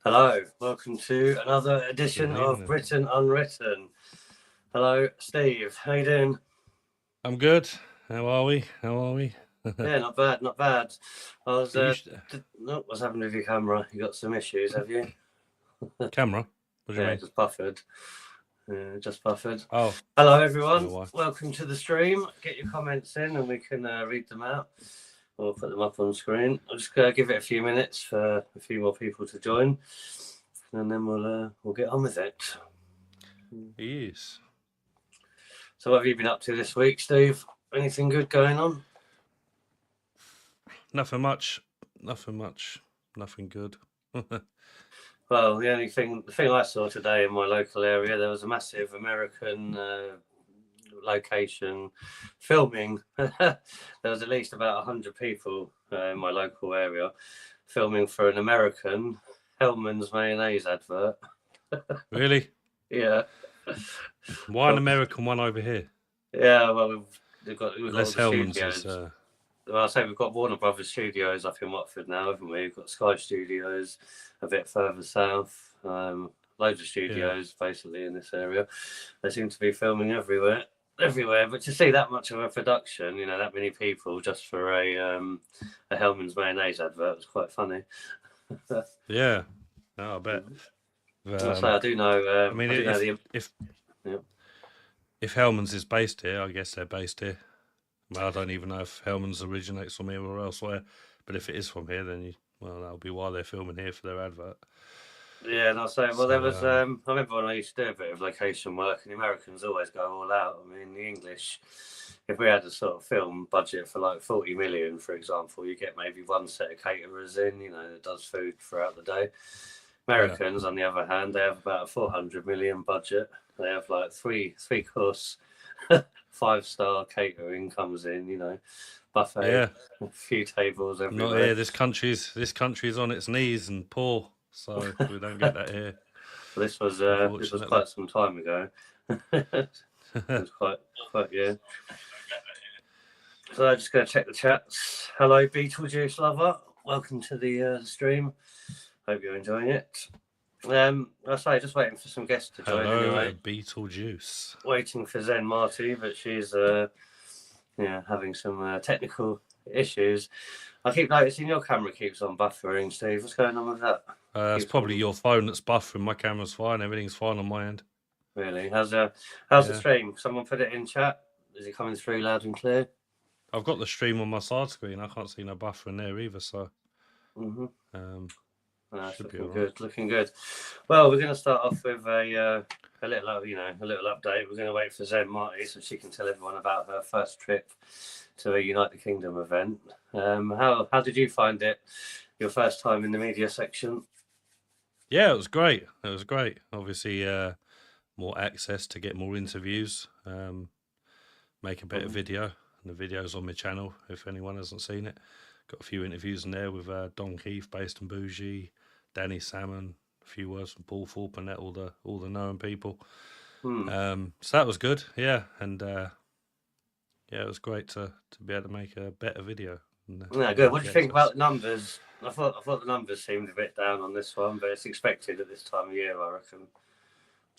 Hello, welcome to another edition Good of evening. Britain Unwritten. Hello, Steve. How you doing? I'm good. How are we? How are we? Yeah, not bad, not bad. I was You what's happened with your camera? You got some issues, have you? camera? What do you Yeah, mean? just buffered. Just buffered. Oh, Hello, don't know everyone. why. Welcome to the stream. Get your comments in, and we can read them out. We'll put them up on screen. I'll just give it a few minutes for a few more people to join, and then we'll get on with it. He is. So, what have you been up to this week, Steve? Anything good going on? Nothing much. Nothing much. Nothing good. Well, the thing I saw today in my local area, there was a massive American location filming. There was at least about 100 people in my local area filming for an American Hellman's mayonnaise advert. Really? Yeah. Why an American one over here? Yeah, well, we've got all Les the Hellman's is. studios. Well, I say we've got Warner Brothers Studios up in Watford now, haven't we? We've got Sky Studios a bit further south. Loads of studios basically in this area. They seem to be filming everywhere. But to see that much of a production, that many people just for a Hellman's mayonnaise advert was quite funny. Yeah. No, I bet. I do know. I mean, I do know if yeah. if Hellman's is based here, I guess they're based here. Well, I don't even know if Hellman's originates from here or elsewhere, but if it is from here, then that'll be why they're filming here for their advert. Yeah, and I say, well, there was. I remember when I used to do a bit of location work, and the Americans always go all out. I mean, the English, if we had a sort of film budget for like 40 million, for example, you get maybe one set of caterers in, that does food throughout the day. Americans, on the other hand, they have about a 400 million budget. They have like three course, 5-star catering comes in, buffet, Yeah. a few tables everywhere. Not here. This country's on its knees and poor, so we don't get that here. Well, this was quite some time ago. It was quite yeah. So I'm just going to check the chats. Hello, Beetlejuice lover. Welcome to the stream. Hope you're enjoying it. I say, just waiting for some guests to join. Hello, anyway. Beetlejuice. Waiting for Zen Marty, but she's having some technical issues. I keep noticing your camera keeps on buffering, Steve. What's going on with that? It's probably your phone that's buffering. My camera's fine. Everything's fine on my end. Really? How's the stream? Someone put it in chat. Is it coming through loud and clear? I've got the stream on my side screen. I can't see no buffering there either. So, that's looking good. Looking good. Well, we're going to start off with a little update. We're going to wait for Zen Marty so she can tell everyone about her first trip to a United Kingdom event. How did you find it? Your first time in the media section? Yeah, it was great. Obviously, more access to get more interviews. Make a better video. And the video's on my channel if anyone hasn't seen it. Got a few interviews in there with Don Keefe, Based and Bougie, Danny Salmon, a few words from Paul Thorpe, and all the known people. So that was good, yeah, and it was great to be able to make a better video. Good. What do you think about the numbers? I thought the numbers seemed a bit down on this one, but it's expected at this time of year, I reckon.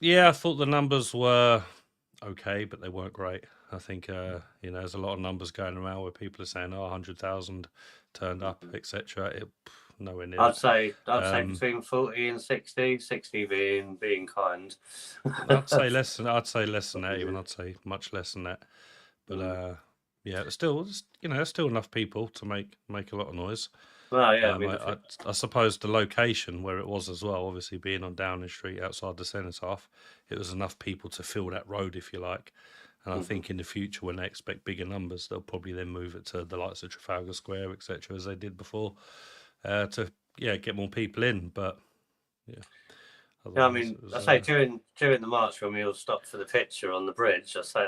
Yeah, I thought the numbers were okay, but they weren't great. I think there's a lot of numbers going around where people are saying, 100,000 turned up, etc. Nowhere near. I'd say between 40 and 60. 60 being kind. I'd say less than that. Even I'd say much less than that. But still, still enough people to make a lot of noise. Well, yeah. I suppose the location where it was as well, obviously being on Downing Street outside the Cenotaph, it was enough people to fill that road, if you like. And I think in the future, when they expect bigger numbers, they'll probably then move it to the likes of Trafalgar Square, etc., as they did before, to get more people in. But I mean, I say during the march when we all stopped for the picture on the bridge, I say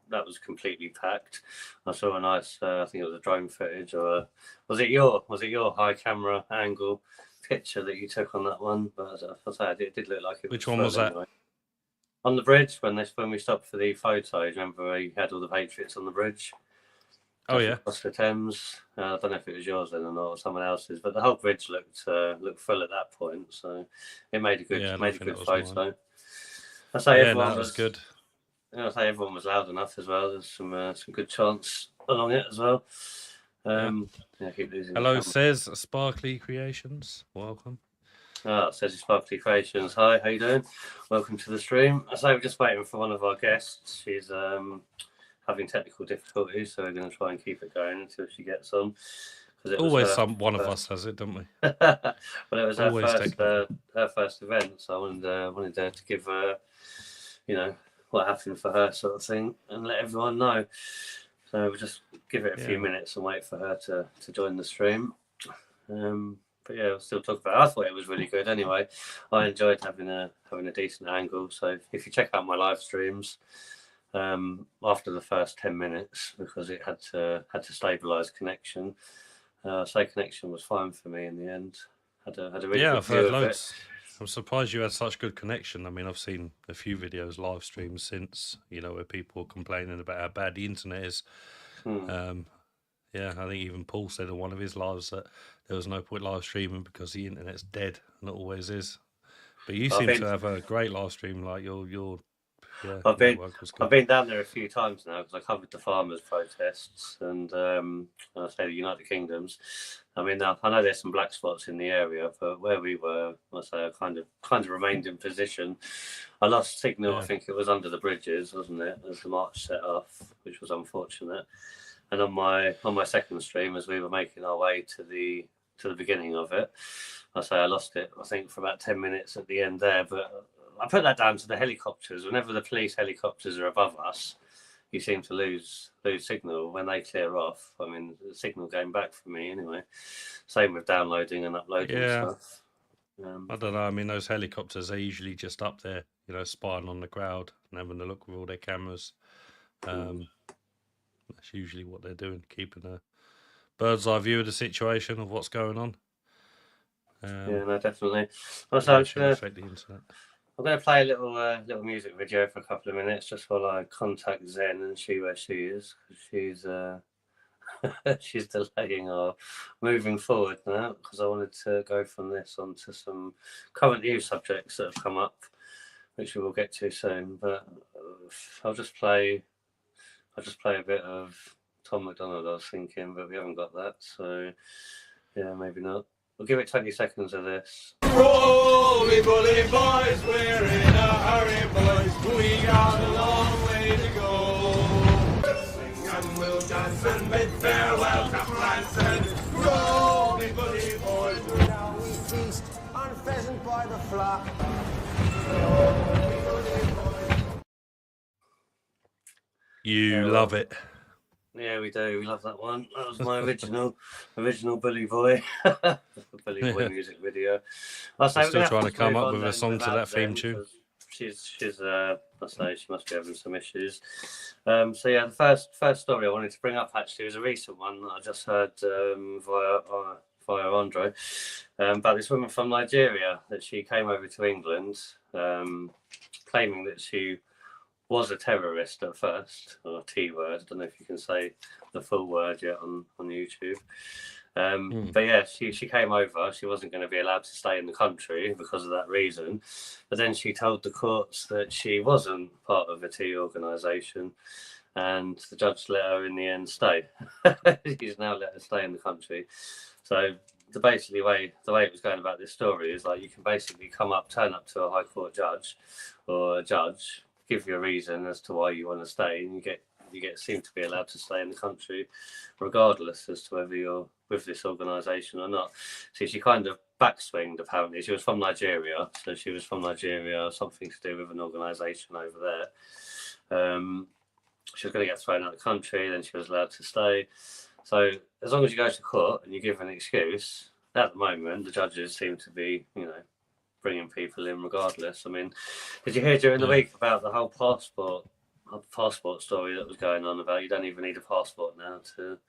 that was completely packed. I saw a nice, I think it was a drone footage, or was it your high camera angle picture that you took on that one? But I say it did look like it. Which one was that? Anyway. On the bridge when we stopped for the photo. Remember where you had all the Patriots on the bridge? Oh yeah, across the Thames. I don't know if it was yours then or not, or someone else's, but the whole bridge looked full at that point, so it made a yeah. I don't think that was mine. photo. I say Yeah, everyone no, it was good. I say everyone was loud enough as well. There's some good chants along it as well. Yeah, I keep losing. Hello, says Sparkly Creations. Welcome. Says Sparkly Creations. Hi, how you doing? Welcome to the stream. I say we're just waiting for one of our guests. She's having technical difficulties, so we're going to try and keep it going until she gets on. Always one of us has it, don't we? Well, it was Always her first event, so I wanted her to give her, what happened for her sort of thing, and let everyone know. So we'll just give it a few minutes and wait for her to join the stream. But yeah, we'll still talk about it. I thought it was really good anyway. I enjoyed having a decent angle. So if you check out my live streams, after the first 10 minutes, because it had to stabilize connection, so connection was fine for me in the end. Had a really good I've heard view of loads. I'm surprised you had such good connection. I mean, I've seen a few videos, live streams since, where people are complaining about how bad the internet is. I think even Paul said in one of his lives that there was no point live streaming because the internet's dead, and it always is. But you seem to have a great live stream. Like I've been down there a few times now because I covered the farmers' protests and I say the United Kingdoms. I mean, I know there's some black spots in the area, but where we were, I say I kind of remained in position. I lost signal. I think it was under the bridges, wasn't it, as the march set off, which was unfortunate. And on my second stream, as we were making our way to the beginning of it, I say I lost it. I think for about 10 minutes at the end there, but I put that down to the helicopters. Whenever the police helicopters are above us, you seem to lose signal. When they clear off, I mean, the signal going back for me anyway. Same with downloading and uploading stuff. I don't know. I mean, those helicopters are usually just up there, spying on the crowd and having a look with all their cameras. That's usually what they're doing, keeping a bird's eye view of the situation of what's going on. No, definitely. I'm going to play a little music video for a couple of minutes just while I contact Zen and see where she is. She's she's delaying or moving forward now because I wanted to go from this onto some current news subjects that have come up, which we will get to soon. But I'll just play a bit of Tom McDonald, I was thinking, but we haven't got that. So yeah, maybe not. We'll give it 20 seconds of this. Roll, we bully boys, we're in a hurry, boys. We got a long way to go. Sing and we'll dance and bid farewell to France and roll, we bully boys. Now we feast on pheasant by the flock. You love it. Yeah, we do. We love that one. That was my original Bully Boy, Bully Boy music video. I'm still trying to come up with a song to that theme tune. She's I say she must be having some issues. So yeah, the first story I wanted to bring up actually was a recent one that I just heard via Andre about this woman from Nigeria that she came over to England, claiming that she was a terrorist at first, or T-word. I don't know if you can say the full word yet on YouTube. But yeah, she came over. She wasn't going to be allowed to stay in the country because of that reason. But then she told the courts that she wasn't part of a T organisation, and the judge let her in the end stay. He's now let her stay in the country. So the way it was going about this story is like you can basically turn up to a High Court judge or a judge, give you a reason as to why you want to stay, and you seem to be allowed to stay in the country regardless as to whether you're with this organisation or not. So she kind of backswinged, apparently. She was from Nigeria, so she was from Nigeria, something to do with an organisation over there. She was going to get thrown out of the country, then she was allowed to stay. So as long as you go to court and you give an excuse, at the moment the judges seem to be, bringing people in regardless. I mean, did you hear during the week about the whole passport story that was going on about you don't even need a passport now to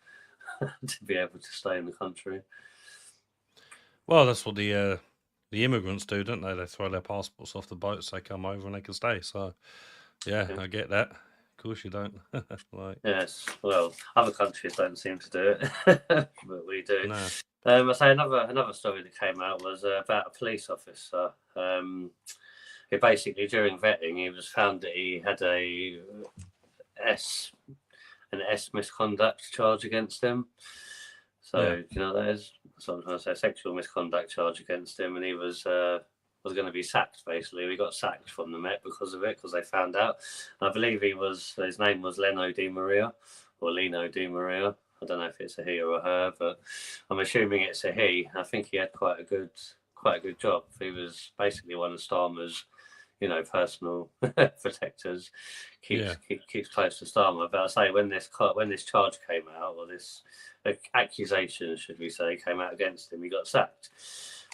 be able to stay in the country? Well, that's what the immigrants do, don't they? They throw their passports off the boats, they come over and they can stay. So yeah, I get that. course you don't. Like, Yes, well, other countries don't seem to do it, but we do. no. I say another story that came out was about a police officer. Who basically, during vetting, he was found that he had an S misconduct charge against him. So Yeah. you know, there's sometimes a sexual misconduct charge against him, and he was going to be sacked. Basically, we got sacked from the Met because of it, because they found out. I believe his name was Leno Di Maria or Lino Di Maria. I don't know if it's a he or a her, but I'm assuming it's a he. I think he had quite a good job. He was basically one of Starmer's, personal protectors. Keeps close to Starmer. But I say when this charge came out, or this accusation, should we say, came out against him, he got sacked.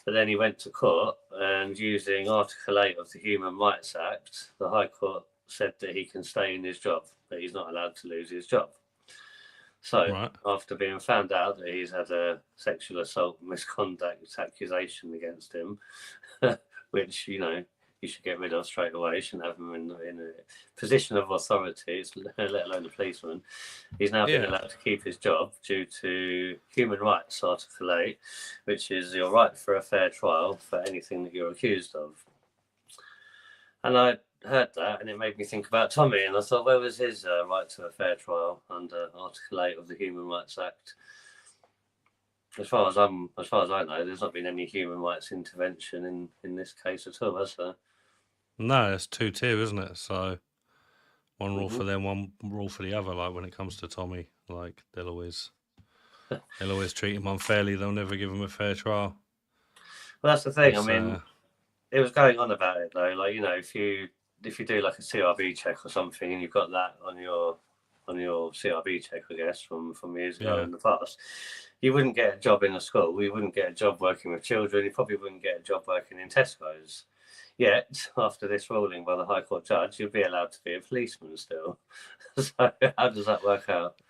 But then he went to court, and using Article 8 of the Human Rights Act, the High Court said that he can stay in his job, that he's not allowed to lose his job. So, Right. after being found out that he's had a sexual assault misconduct accusation against him, which, you should get rid of straight away. You shouldn't have him in a position of authority, let alone a policeman. He's now been allowed to keep his job due to Human Rights Article 8, which is your right for a fair trial for anything that you're accused of. And I heard that, and it made me think about Tommy, and I thought, where was his right to a fair trial under Article 8 of the Human Rights Act? As far as I know, there's not been any human rights intervention in this case at all, has there? No, it's 2-tier, isn't it? So one rule for them, one rule for the other. Like when it comes to Tommy, like they'll always treat him unfairly. They'll never give him a fair trial. Well, that's the thing. It's, I mean, it was going on about it though. Like, if you do like a CRB check or something, and you've got that on your CRB check, I guess, from years ago in the past, you wouldn't get a job in a school. You wouldn't get a job working with children. You probably wouldn't get a job working in Tesco's. Yet, after this ruling by the High Court judge, you'll be allowed to be a policeman still. So how does that work out?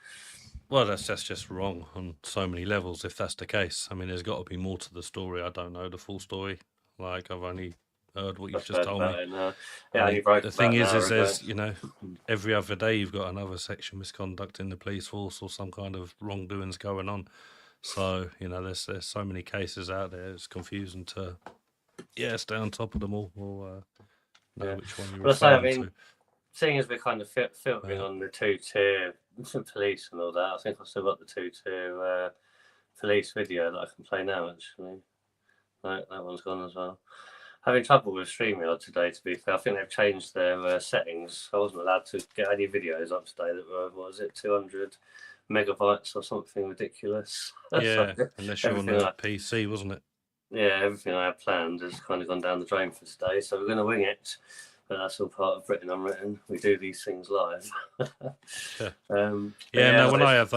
Well, that's just wrong on so many levels. If that's the case, I mean, there's got to be more to the story. I don't know the full story. Like I've only heard what you've just told me. The thing is there's every other day you've got another sexual misconduct in the police force or some kind of wrongdoings going on. So there's so many cases out there. It's confusing to stay on top of them all or know which one you're referring to. Seeing as we're kind of filtering on the 2-tier police and all that, I think I've still got the 2-tier police video that I can play now, actually. No, that one's gone as well. Having trouble with StreamYard today, to be fair. I think they've changed their settings. I wasn't allowed to get any videos up today that were, 200 megabytes or something ridiculous. Yeah, So unless you're on the PC, wasn't it? Yeah, everything I had planned has kind of gone down the drain for today, so we're going to wing it. But that's all part of Written Unwritten. We do these things live. When I have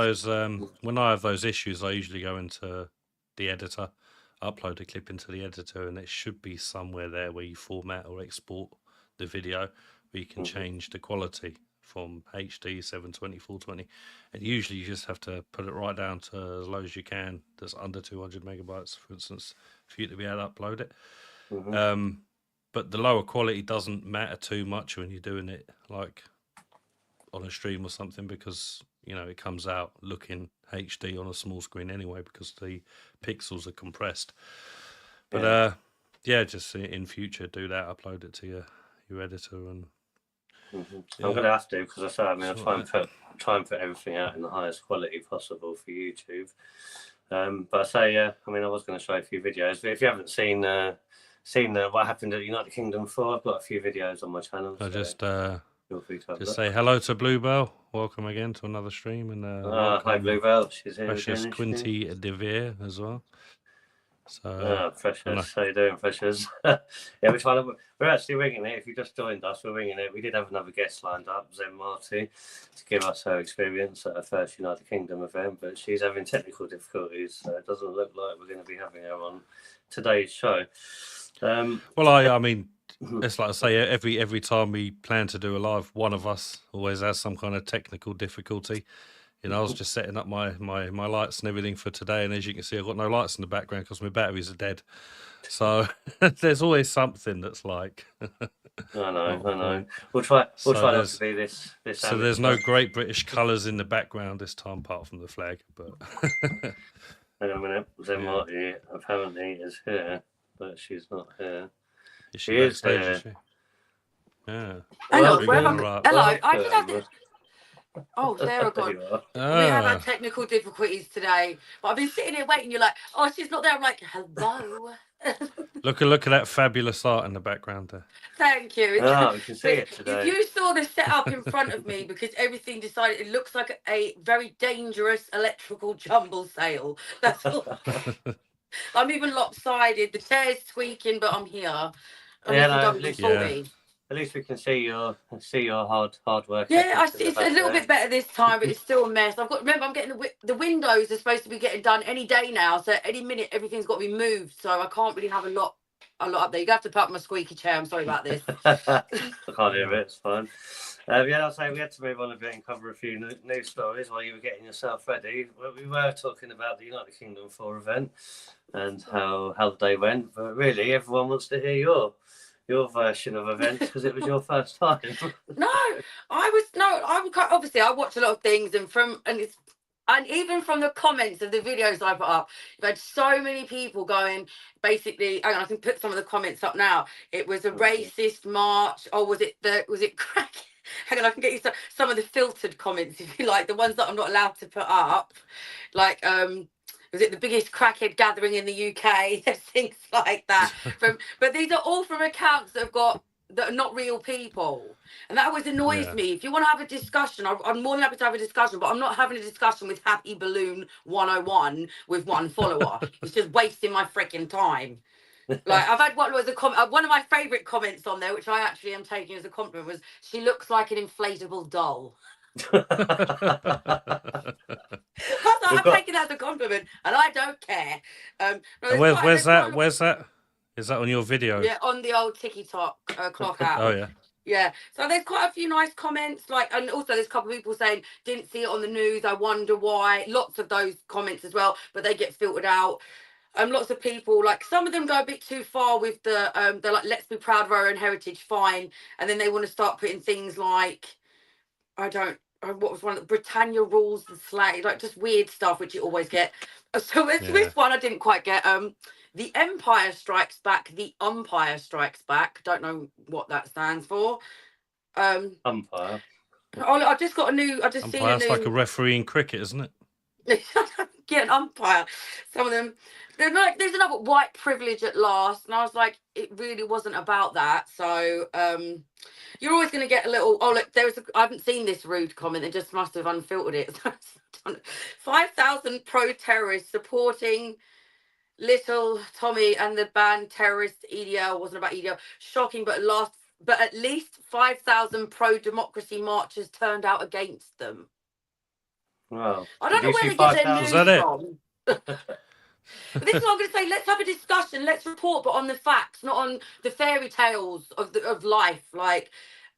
those issues, I usually go into the editor, upload a clip into the editor, and it should be somewhere there where you format or export the video, where you can change the quality from HD 720, 420, and usually you just have to put it right down to as low as you can. That's under 200 megabytes, for instance, for you to be able to upload it. But the lower quality doesn't matter too much when you're doing it like on a stream or something, because it comes out looking HD on a small screen anyway because the pixels are compressed. But just in future do that, upload it to your editor and. I'm going to have to, because I try and put everything out in the highest quality possible for YouTube. But I was going to show a few videos, but if you haven't seen what happened at United Kingdom 4, I've got a few videos on my channel. So just feel free to have a look. say hello to Bluebell. Welcome again to another stream, and hi Bluebell, she's here. Precious Quinty De Vere as well. So, Precious, how you doing, Precious? We're actually winging it. If you just joined us, we're winging it. We did have another guest lined up, Zen Marty, to give us her experience at her first United Kingdom event, but she's having technical difficulties, so it doesn't look like we're going to be having her on today's show. I mean, it's like I say, every time we plan to do a live, one of us always has some kind of technical difficulty. You know, I was just setting up my lights and everything for today, and as you can see, I've got no lights in the background because my batteries are dead. So there's always something that's like. I know. point. We'll try So not there's- to be this. So there's no Great British colours in the background this time, apart from the flag. But Hang on a minute. Zen Yeah. Marty apparently is here, but she's not here. is She she is backstage? here. Is she? Yeah. Hello, Welcome. where am I? Right. Hello, I just had Welcome. to. Oh, Sarah There gone. you are. We have had Ah, technical difficulties today, but I've been sitting here waiting. You're like, oh, she's not there. I'm like, hello. look at that fabulous art in the background there. Thank you. Ah, we can see it If today. you saw the setup in front of me, because everything decided, it looks like a very dangerous electrical jumble sale. That's all. I'm even lopsided. The chair's squeaking, but I'm here. I'm Yeah, yeah, no, no, at At least we can see your hard work. Yeah, ethic in the it's a back little there. bit better this time, but it's still a mess. Remember, I'm getting the windows are supposed to be getting done any day now, so any minute everything's got to be moved. So I can't really have a lot up there. You have to put up my squeaky chair. I'm sorry about this. I can't hear it. It's fine. Yeah, I'll say we had to move on a bit and cover a few news stories while you were getting yourself ready. Well, we were talking about the United Kingdom 4 event and how the day went, but really everyone wants to hear your version of events because it was your first time. Obviously I watch a lot of things, and even from the comments of the videos I put up, you've had so many people going, basically, hang on, I can put some of the comments up now. It was a racist march, or was it crack? Hang on, I can get you some of the filtered comments if you like, the ones that I'm not allowed to put up. Like, was it the biggest crackhead gathering in the UK? Things like that. But these are all from accounts that are not real people, and that always annoys Yeah. me. If you want to have a discussion, I'm more than happy to have a discussion, but I'm not having a discussion with Happy Balloon 101 with one follower. It's just wasting my freaking time. Like, I've had one of my favorite comments on there, which I actually am taking as a compliment, was, she looks like an inflatable doll. I'm taking that as a compliment, and I don't care. And where's that? Is that on your video? Yeah, on the old TikTok clock out. Oh yeah. Yeah, so there's quite a few nice comments, and also there's a couple of people saying, didn't see it on the news, I wonder why. Lots of those comments as well, but they get filtered out. Lots of people, like, some of them go a bit too far with they're like, let's be proud of our own heritage, fine, and then they want to start putting things like, what was one of the Britannia rules the slag, like just weird stuff, which you always get. So this one I didn't quite get. The Empire Strikes Back, the Umpire Strikes Back. Don't know what that stands for. Umpire. I just got a new. I just seen a Umpire's new. like a referee in cricket, isn't it? Get an umpire. Some of them, they're like, there's another white privilege at last, and I was like, it really wasn't about that. So you're always going to get a little. Oh look, I haven't seen this rude comment. They just must have unfiltered it. 5,000 pro-terrorists supporting Little Tommy and the band terrorist EDL. Wasn't about EDL. Shocking, but at least 5,000 pro-democracy marchers turned out against them. Wow. I don't know where they get their news from. But this is what I'm going to say. Let's have a discussion. Let's report, but on the facts, not on the fairy tales of life. Like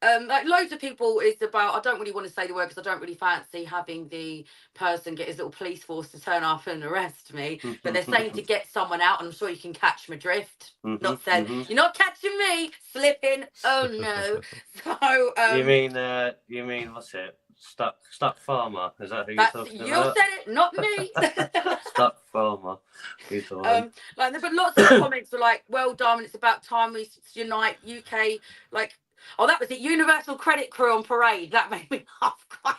loads of people is about. I don't really want to say the word because I don't really fancy having the person get his little police force to turn up and arrest me. But they're saying to get someone out, and I'm sure you can catch my drift. Not saying you're not catching me slipping. Oh no. So you mean what's it? Stuck farmer. Is that who you're talking about? You said it, not me. Stuck farmer. He's the one. But lots of comments were like, well done, it's about time we unite UK. Like, oh, that was it. Universal Credit Crew on parade. That made me laugh quite.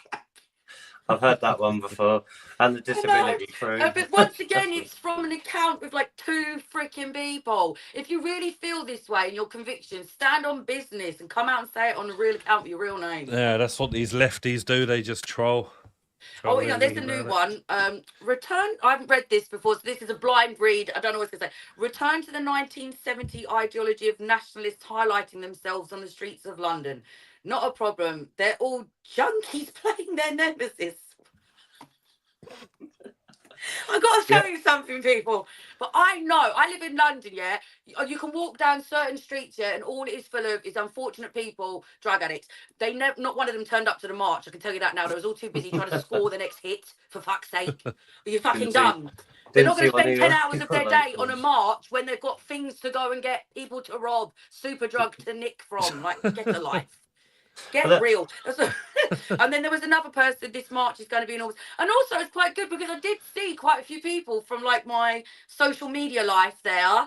I've heard that one before. And the disability crew. But once again, it's from an account with like 2 freaking people. If you really feel this way in your convictions, stand on business and come out and say it on a real account with your real name. Yeah, that's what these lefties do. They just troll. Oh, there's a new one. Return. I haven't read this before, so this is a blind read. I don't know what it's going to say. Return to the 1970 ideology of nationalists highlighting themselves on the streets of London. Not a problem. They're all junkies playing their nemesis. I've got to tell you something, people. But I know, I live in London, yeah. You can walk down certain streets, yeah, and all it is full of is unfortunate people, drug addicts. They never, not one of them turned up to the march. I can tell you that now. They was all too busy trying to score the next hit. For fuck's sake, are you fucking dumb? They're not going to spend 10 hours of their day on a march when they've got things to go and get people to rob, super drug to nick from. Like, get a life. Get real. And then there was another person. This march is going to be in August, and also it's quite good because I did see quite a few people from like my social media life there.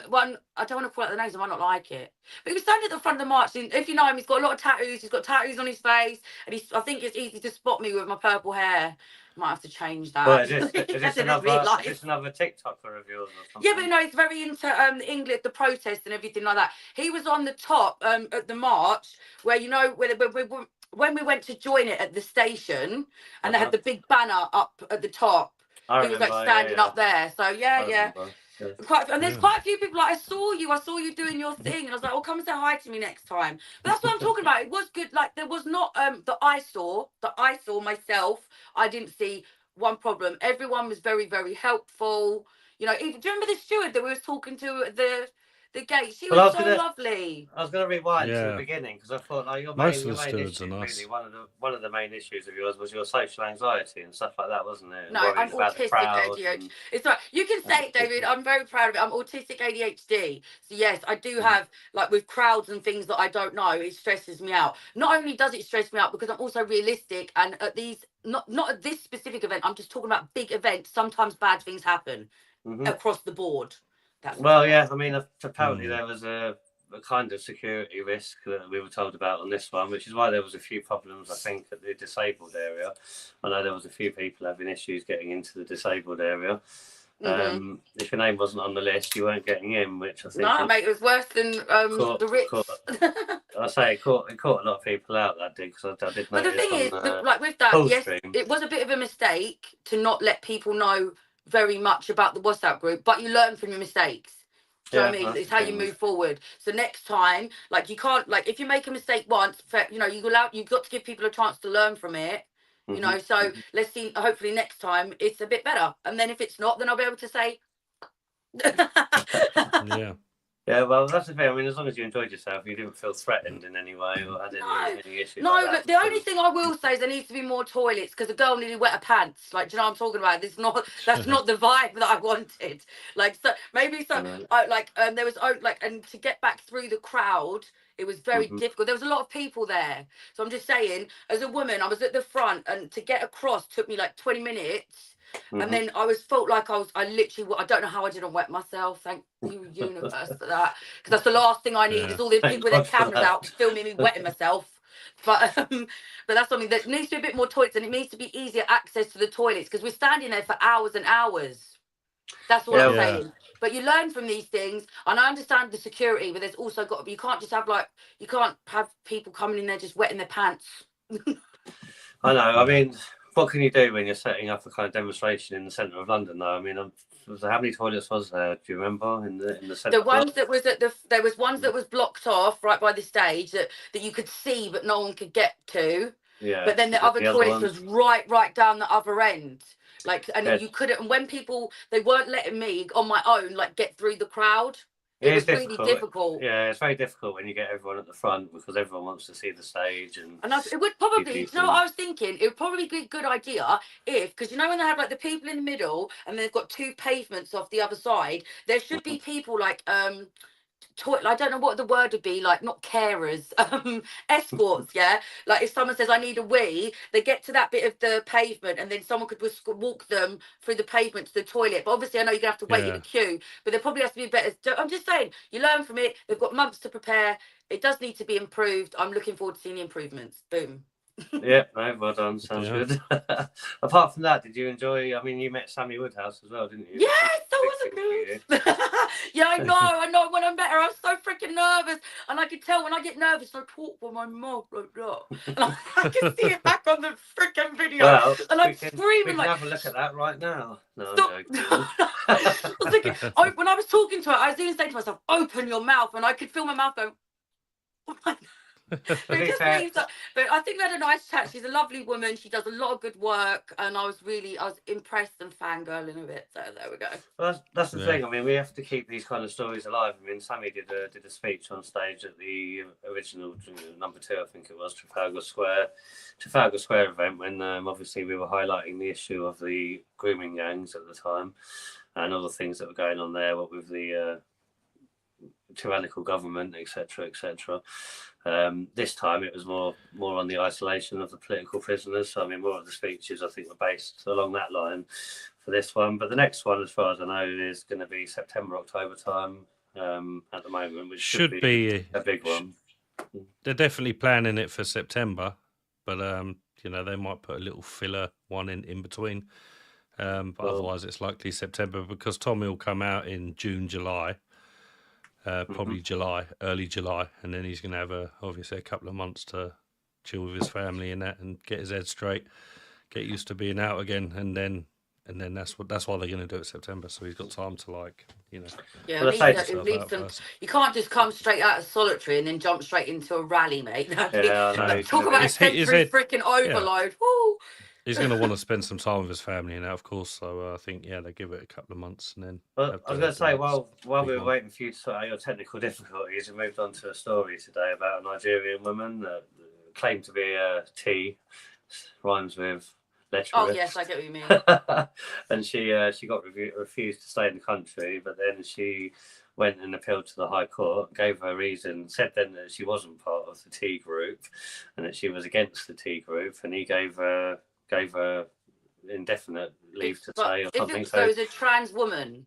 One, I don't want to call out the names, I might not like it, but he was standing at the front of the march. And if you know him, he's got a lot of tattoos. He's got tattoos on his face, and I think it's easy to spot me with my purple hair. Might have to change that. Well, is this another TikToker of yours or something? Yeah, but no, he's very into English, the protest and everything like that. He was on the top at the march where, you know, when we went to join it at the station, and they had the big banner up at the top. He was like standing up there. So yeah. And there's quite a few people like, I saw you doing your thing, and I was like, oh, come and say hi to me next time. But that's what I'm talking about. It was good. Like, there was not that I saw myself. I didn't see one problem. Everyone was very, very helpful. You know, even, do you remember the steward that we was talking to at the gate? She was so lovely. I was going to rewind to the beginning because I thought, like, most of the stewards are nice. Really, one of the main issues of yours was your social anxiety and stuff like that, wasn't it? No, I'm autistic ADHD. It's right. You can say it, David. I'm very proud of it. I'm autistic ADHD. So yes, I do have, like, with crowds and things that I don't know, it stresses me out. Not only does it stress me out because I'm also realistic, and at these, not at this specific event, I'm just talking about big events. Sometimes bad things happen across the board. Well, yeah, I mean, apparently there was a kind of security risk that we were told about on this one, which is why there was a few problems, I think, at the disabled area. I know there was a few people having issues getting into the disabled area. If your name wasn't on the list, you weren't getting in, which I think... No, mate, it was worse than the Ritz. I say it caught a lot of people out, that did, because I did notice. But the thing is, like with that, yes, it was a bit of a mistake to not let people know very much about the WhatsApp group, but you learn from your mistakes. Do you know what I mean? It's how you move forward. So next time, like, you can't, like, if you make a mistake once, you know, you've got to give people a chance to learn from it. You know, so let's see, hopefully next time it's a bit better. And then if it's not, then I'll be able to say Yeah, well, that's the thing. I mean, as long as you enjoyed yourself, you didn't feel threatened in any way or had any issues. No, like that. The only thing I will say is there needs to be more toilets, because the girl nearly wet her pants. Like, do you know what I'm talking about? That's not the vibe that I wanted. Like, so maybe there was and to get back through the crowd, it was very difficult. There was a lot of people there. So I'm just saying, as a woman, I was at the front, and to get across took me like 20 minutes. And then I felt like I literally, I don't know how I didn't wet myself. Thank you, universe, for that. Because that's the last thing I need is all these people with their cameras out filming me wetting myself. But that's something that needs to be a bit more toilets, and it needs to be easier access to the toilets, because we're standing there for hours and hours. That's what I'm saying. But you learn from these things, and I understand the security, but there's also got to be, you can't have people coming in there just wetting their pants. I know. I mean, what can you do when you're setting up a kind of demonstration in the centre of London, though? I mean, how many toilets was there? Do you remember in the centre? The ones that was there was ones that was blocked off right by the stage that you could see but no one could get to. Yeah. But then the other toilets was right down the other end. Like, and you couldn't. And when people, they weren't letting me on my own get through the crowd. It was really difficult. Yeah, it's very difficult when you get everyone at the front, because everyone wants to see the stage. And it would probably, you know what I was thinking? It would probably be a good idea if, because you know when they have like the people in the middle and they've got two pavements off the other side, there should be people like I don't know what the word would be, like, not carers, escorts, yeah? Like, if someone says, I need a wee, they get to that bit of the pavement, and then someone could walk them through the pavement to the toilet. But obviously, I know you're going to have to wait in the queue, but there probably has to be better. I'm just saying, you learn from it. They've got months to prepare. It does need to be improved. I'm looking forward to seeing the improvements. Boom. Yeah, no, well done. Sounds good. Apart from that, did you enjoy? I mean, you met Sammy Woodhouse as well, didn't you? Yes, that was good. Yeah, I know. When I met her, I was so freaking nervous, and I could tell when I get nervous, I talk with my mouth like that, and I can see it back on the freaking video. Well, and I'm screaming we can like. have a look at that right now. No, I was thinking, when I was talking to her, I was even saying to myself, "Open your mouth," and I could feel my mouth going. Oh my. But, it just means that, but I think we had a nice chat. She's a lovely woman. She does a lot of good work, and I was impressed and fangirling a bit. So there we go. Well, that's the Yeah. thing. I mean, we have to keep these kind of stories alive. I mean, Sammy did a speech on stage at the original number 2, I think it was, Trafalgar Square event when obviously we were highlighting the issue of the grooming gangs at the time and all the things that were going on there, what with the tyrannical government, etc., etc. This time it was more on the isolation of the political prisoners. So I mean, more of the speeches I think were based along that line for this one. But the next one, as far as I know, is going to be September, October time at the moment, which should be a big one. They're definitely planning it for September, but you know, they might put a little filler one in between. But otherwise, it's likely September because Tommy will come out in June, July. Probably early July, and then he's going to have obviously a couple of months to chill with his family and that, and get his head straight, get used to being out again, and then that's why they're going to do it September. So he's got time to, like, you know. Yeah, Well, you can't just come straight out of solitary and then jump straight into a rally, mate. Yeah, I know. Talk about a sensory freaking overload. Woo! He's going to want to spend some time with his family and that, of course. So I think, yeah, they give it a couple of months and then. Well, I was going to say, while we were waiting for you to sort out your technical difficulties, we moved on to a story today about a Nigerian woman that claimed to be a T, rhymes with lecherous. Oh yes, I get what you mean. And she got refused to stay in the country, but then she went and appealed to the High Court, gave her a reason, said then that she wasn't part of the T group and that she was against the T group, and he gave her indefinite leave to stay or something. So it's a trans woman.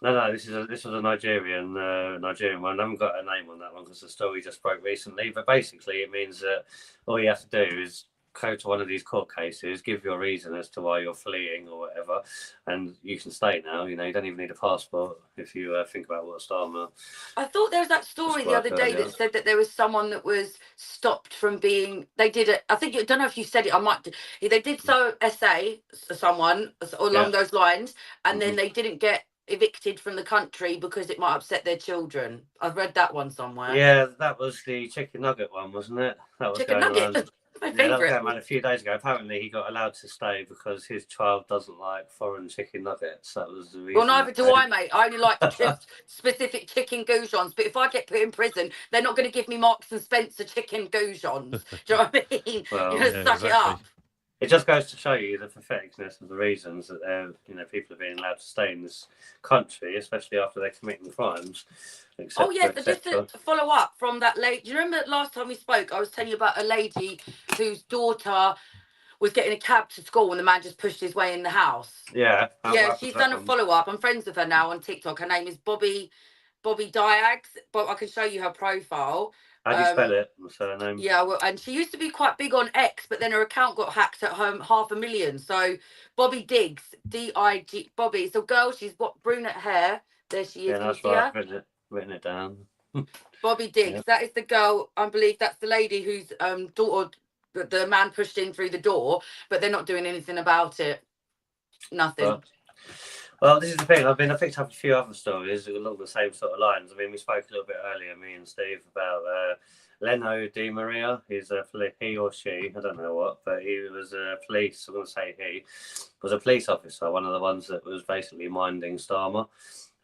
No, this was a Nigerian one. I haven't got a name on that one because the story just broke recently. But basically, it means that all you have to do is go to one of these court cases, give your reason as to why you're fleeing or whatever, and you can stay now. You know, you don't even need a passport if you think about what Starmer. I thought there was that story the other day that said that there was someone that was stopped from being. They did it. I think I don't know if you said it. They did essay someone along those lines, and then they didn't get evicted from the country because it might upset their children. I've read that one somewhere. Yeah, that was the chicken nugget one, wasn't it? That was chicken nugget. My that was favourite. going on a few days ago. Apparently, he got allowed to stay because his child doesn't like foreign chicken nuggets. That was the reason. Well, neither do I, mate. I only like specific chicken goujons. But if I get put in prison, they're not going to give me Marks and Spencer chicken goujons. Do you know what I mean? Well, you're going to suck it up. It just goes to show you the patheticness of the reasons that people are being allowed to stay in this country, especially after they're committing crimes. Oh yeah, but just to follow up from that lady, do you remember last time we spoke, I was telling you about a lady whose daughter was getting a cab to school and the man just pushed his way in the house? Yeah. Yeah, she's done a follow-up. I'm friends with her now on TikTok. Her name is Bobby Diags, but I can show you her profile. How do you spell it? The surname? Yeah, well, and she used to be quite big on X, but then her account got hacked at home 500,000. So Bobby Diggs, D-I-G, Bobby. So girl, she's got brunette hair. There she is. Yeah, that's right. I've written it down. Bobby Diggs. Yeah. That is the girl. I believe that's the lady whose daughter the man pushed in through the door, but they're not doing anything about it. Nothing. Well, this is the thing. I picked up a few other stories along the same sort of lines. I mean, we spoke a little bit earlier, me and Steve, about Leno Di Maria. He's he or she, I don't know what, but he was a police. I'm going to say he was a police officer, one of the ones that was basically minding Starmer.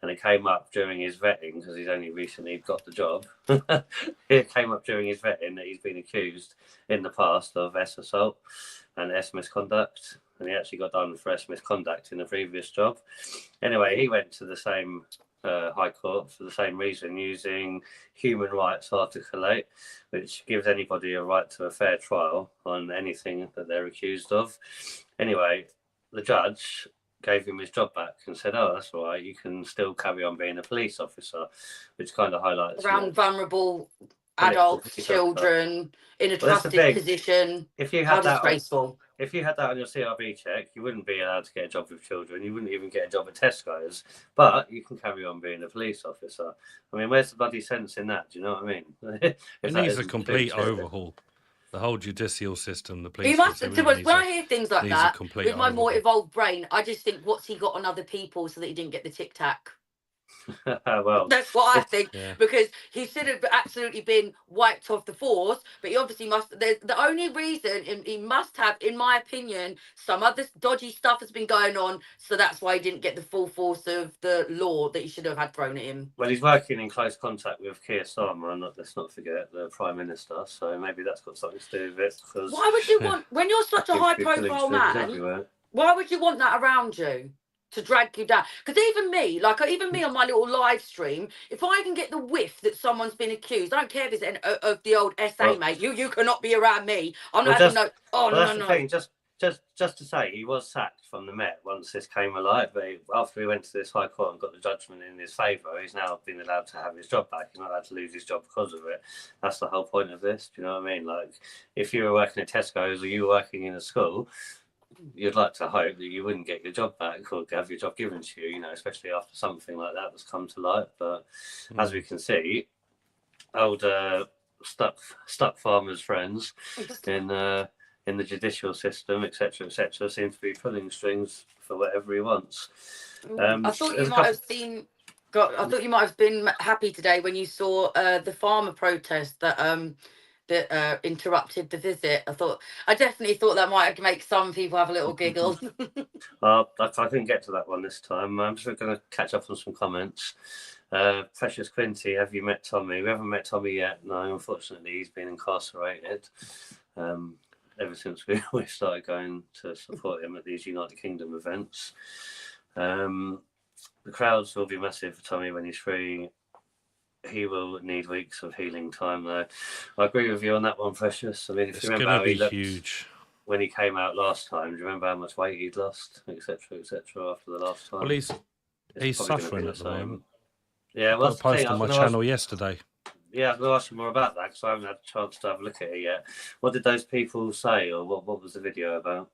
And it came up during his vetting because he's only recently got the job. It came up during his vetting that he's been accused in the past of S assault and S misconduct. And he actually got done for S misconduct in a previous job. Anyway, he went to the same High Court for the same reason, using human rights Article 8, which gives anybody a right to a fair trial on anything that they're accused of. Anyway, the judge gave him his job back and said, oh, that's all right, you can still carry on being a police officer, which kind of highlights around vulnerable adults, children in a trusted position. If you had disgraceful. If you had that on your CRB check, you wouldn't be allowed to get a job with children. You wouldn't even get a job at Tesco's. But you can carry on being a police officer. I mean, where's the bloody sense in that? Do you know what I mean? It needs a complete overhaul. The whole judicial system, the police. You must. When I hear things like that, with my more evolved brain, I just think, what's he got on other people so that he didn't get the tic tac? Well, That's what I think, Yeah. because he should have absolutely been wiped off the force, but he obviously must. The only reason he must have, in my opinion, some other dodgy stuff has been going on, so that's why he didn't get the full force of the law that he should have had thrown at him. well, he's working in close contact with Keir Starmer, and let's not forget the Prime Minister. So maybe that's got something to do with it. Because Why would you want, when you're such a seems high to be pulling profile strings man, everywhere. why would you want that around you to drag you down? Because even me on my little live stream, if I can get the whiff that someone's been accused, I don't care if it's of the old SA, Well- mate. You cannot be around me. I'm Well, not having just- no. Oh Well, that's no. the thing. Just to say, he was sacked from the Met once this came alive. But after he went to this High Court and got the judgment in his favour, he's now been allowed to have his job back. He's not allowed to lose his job because of it. That's the whole point of this. Do you know what I mean? Like, if you were working at Tesco's or you were working in a school, you'd like to hope that you wouldn't get your job back or have your job given to you. You know, especially after something like that has come to light. But as we can see, old stuck farmers' friends in the judicial system, etc., seem to be pulling strings for whatever he wants. I thought you there's a might have seen. God, I thought you might have been happy today when you saw the farmer protest that interrupted the visit. I definitely thought that might make some people have a little giggle. I couldn't get to that one this time. I'm just going to catch up on some comments. Precious Quinty, have you met Tommy? We haven't met Tommy yet. No, unfortunately, he's been incarcerated ever since we started going to support him at these United Kingdom events. The crowds will be massive for Tommy when he's free. He will need weeks of healing time, though. I agree with you on that one, Precious. I mean, if It's you going remember to how he be looked huge. when he came out last time, do you remember how much weight he'd lost, etc., after the last time? Well, he's It's probably gonna suffering be at the moment. Yeah, I well, put a post on my channel yesterday. Yeah, I was going to ask you more about that because I haven't had a chance to have a look at it yet. What did those people say, or what was the video about?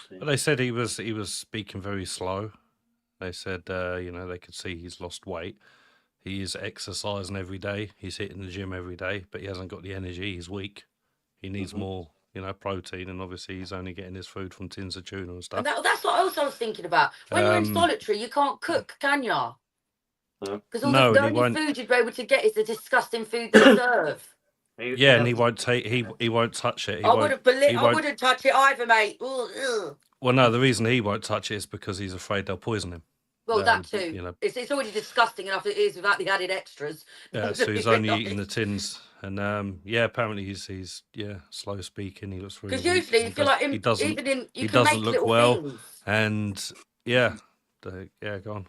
But they said he was speaking very slow. They said, they could see he's lost weight. He is exercising every day. He's hitting the gym every day, but he hasn't got the energy. He's weak. He needs more, protein, and obviously he's only getting his food from tins of tuna and stuff. And that's what else I was thinking about. When you're in solitary, you can't cook, can you? Because No, the and he only won't- food you'd be able to get is the disgusting food they serve. Yeah, and he won't take. He won't touch it. I wouldn't touch it either, mate. Ugh. Well, no, the reason he won't touch it is because he's afraid they'll poison him. Well, that too. It's already disgusting enough as it is without the added extras. Yeah, so he's only eating the tins, and apparently he's slow speaking. He looks really. Because usually, if you're like him, he doesn't you can make look little well, things. and go on.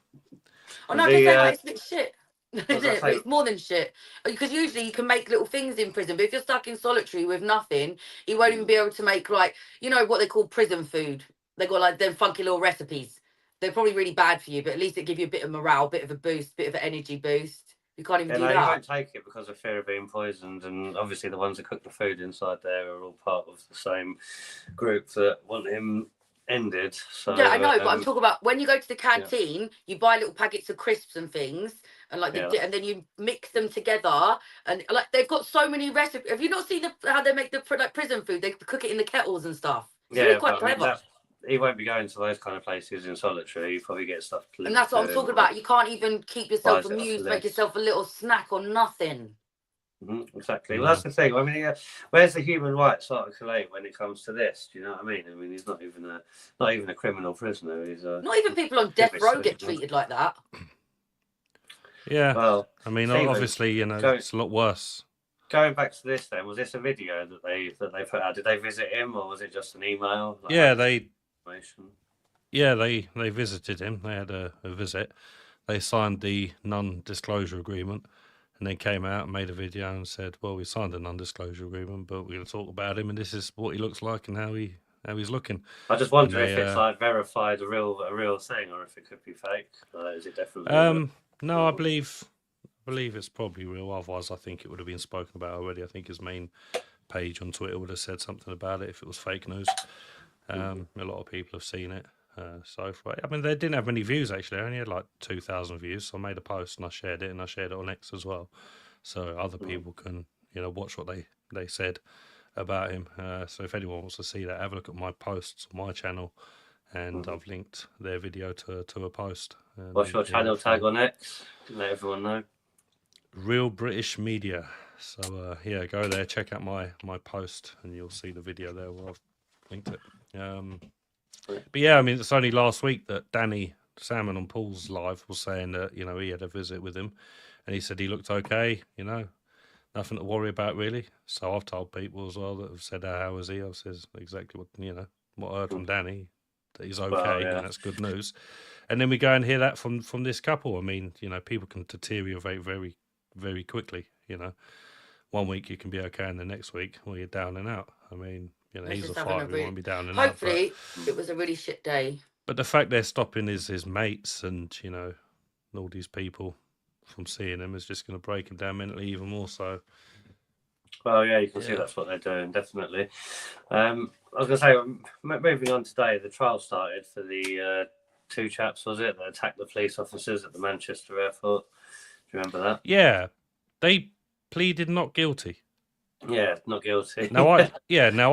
I know it's a bit shit. But it's more than shit. Because usually you can make little things in prison, but if you're stuck in solitary with nothing, you won't even be able to make what they call prison food. They got like them funky little recipes. They're probably really bad for you, but at least it give you a bit of morale, bit of a boost, bit of an energy boost. You can't even do that. You won't take it because of fear of being poisoned, and obviously the ones that cook the food inside there are all part of the same group that want him ended. So yeah, I know, but I'm talking about when you go to the canteen, you buy little packets of crisps and things, and and then you mix them together, and like they've got so many recipes. Have you not seen how they make the prison food? They cook it in the kettles and stuff. It's really quite clever. He won't be going to those kind of places in solitary. He probably gets stuff. And that's what I'm talking about. You can't even keep yourself amused, make yourself a little snack or nothing. Exactly. Well, that's the thing. I mean, where's the human rights article 8 when it comes to this? Do you know what I mean? I mean, he's not even a criminal prisoner. He's not even people on death row get treated like that. Yeah. Well, I mean, Stephen, obviously, it's a lot worse. Going back to this, then, was this a video that they put out? Did they visit him, or was it just an email? They visited him. They had a visit. They signed the non-disclosure agreement, and then came out and made a video and said, "Well, we signed a non-disclosure agreement, but we're going to talk about him, and this is what he looks like and how he's looking." I just wonder if it's like verified a real thing, or if it could be fake. Is it definitely? No, I believe it's probably real. Otherwise, I think it would have been spoken about already. I think his main page on Twitter would have said something about it if it was fake news. A lot of people have seen it so far. I mean, they didn't have many views actually. I only had like 2,000 views. So I made a post and I shared it, and I shared it on X as well, so other people can watch what they said about him. So if anyone wants to see that, have a look at my posts on my channel, and I've linked their video to a post. And, What's your yeah, channel tag on X? Let everyone know. Real British Media. So yeah, go there, check out my post, and you'll see the video there where I've linked it. But yeah, I mean, it's only last week that Danny Salmon on Paul's live was saying that, you know, he had a visit with him, and he said he looked okay, you know, nothing to worry about really. So I've told people as well that have said, how is he? I says exactly what, you know, what I heard from Danny, that he's okay, Well, yeah. and that's good news. And then we go and hear that from this couple. I mean, you know, people can deteriorate very, very quickly, you know. One week you can be okay, and the next week, well, you're down and out. I mean, you know, Let's he's a just having a fighter, he really- won't be down and out. Hopefully, it was a really shit day. But the fact they're stopping his mates and, you know, all these people from seeing him is just going to break him down mentally even more so. Well, yeah, you can see Yeah. that's what they're doing, definitely. I was going to say, moving on today, the trial started for the 2 chaps, was it, that attacked the police officers at the Manchester airport. Do you remember that? Yeah, they pleaded not guilty. Yeah, not guilty. Now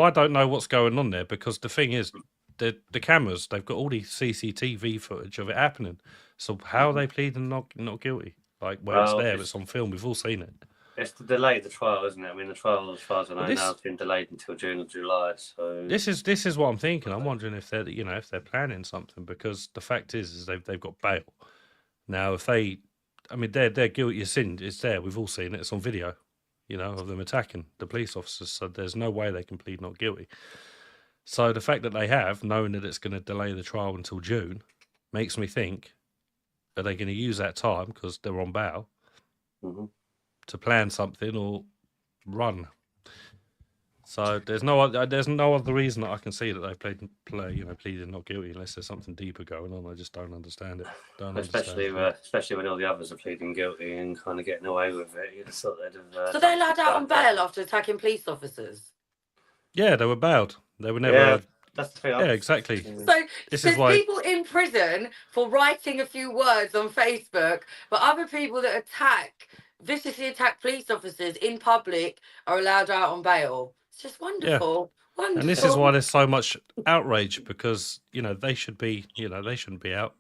I don't know what's going on there, because the thing is, the cameras, they've got all the CCTV footage of it happening. So how are they pleading not guilty? Like, where it's Well, there, it's on film, we've all seen it. It's to delay the trial, isn't it? I mean, the trial, as far as I know, Well, this- now has been delayed until June or July. So This is what I'm thinking. I'm wondering if they're, you know, if they're planning something, because the fact is they've got bail. Now, if they, I mean, they're guilty of sin. It's there. We've all seen it. It's on video, you know, of them attacking the police officers. So there's no way they can plead not guilty. So the fact that they have, knowing that it's going to delay the trial until June, makes me think, are they going to use that time, because they're on bail, Mhm. to plan something or run? So there's no other reason that I can see that they pleaded not guilty, unless there's something deeper going on. I just don't understand it. especially when all the others are pleading guilty and kind of getting away with it. You just thought they'd have. So they're allowed out on bail after attacking police officers. Yeah, they were bailed. They were never. Yeah, that's the thing. Yeah, exactly. So This there's is why- people in prison for writing a few words on Facebook, but other people that viciously attack police officers in public are allowed out on bail. It's just wonderful. Wonderful. And this is why there's so much outrage, because, you know, they should be, you know, they shouldn't be out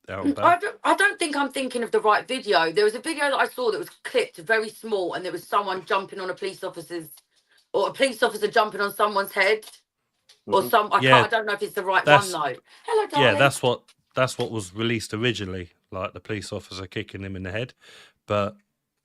on bail. I don't think I'm thinking of the right video. There was a video that I saw that was clipped very small, and there was someone jumping on a police officer jumping on someone's head, or Mhm. I don't know if it's the right one That's- though. Hello, darling. Yeah, that's what was released originally, like the police officer kicking him in the head,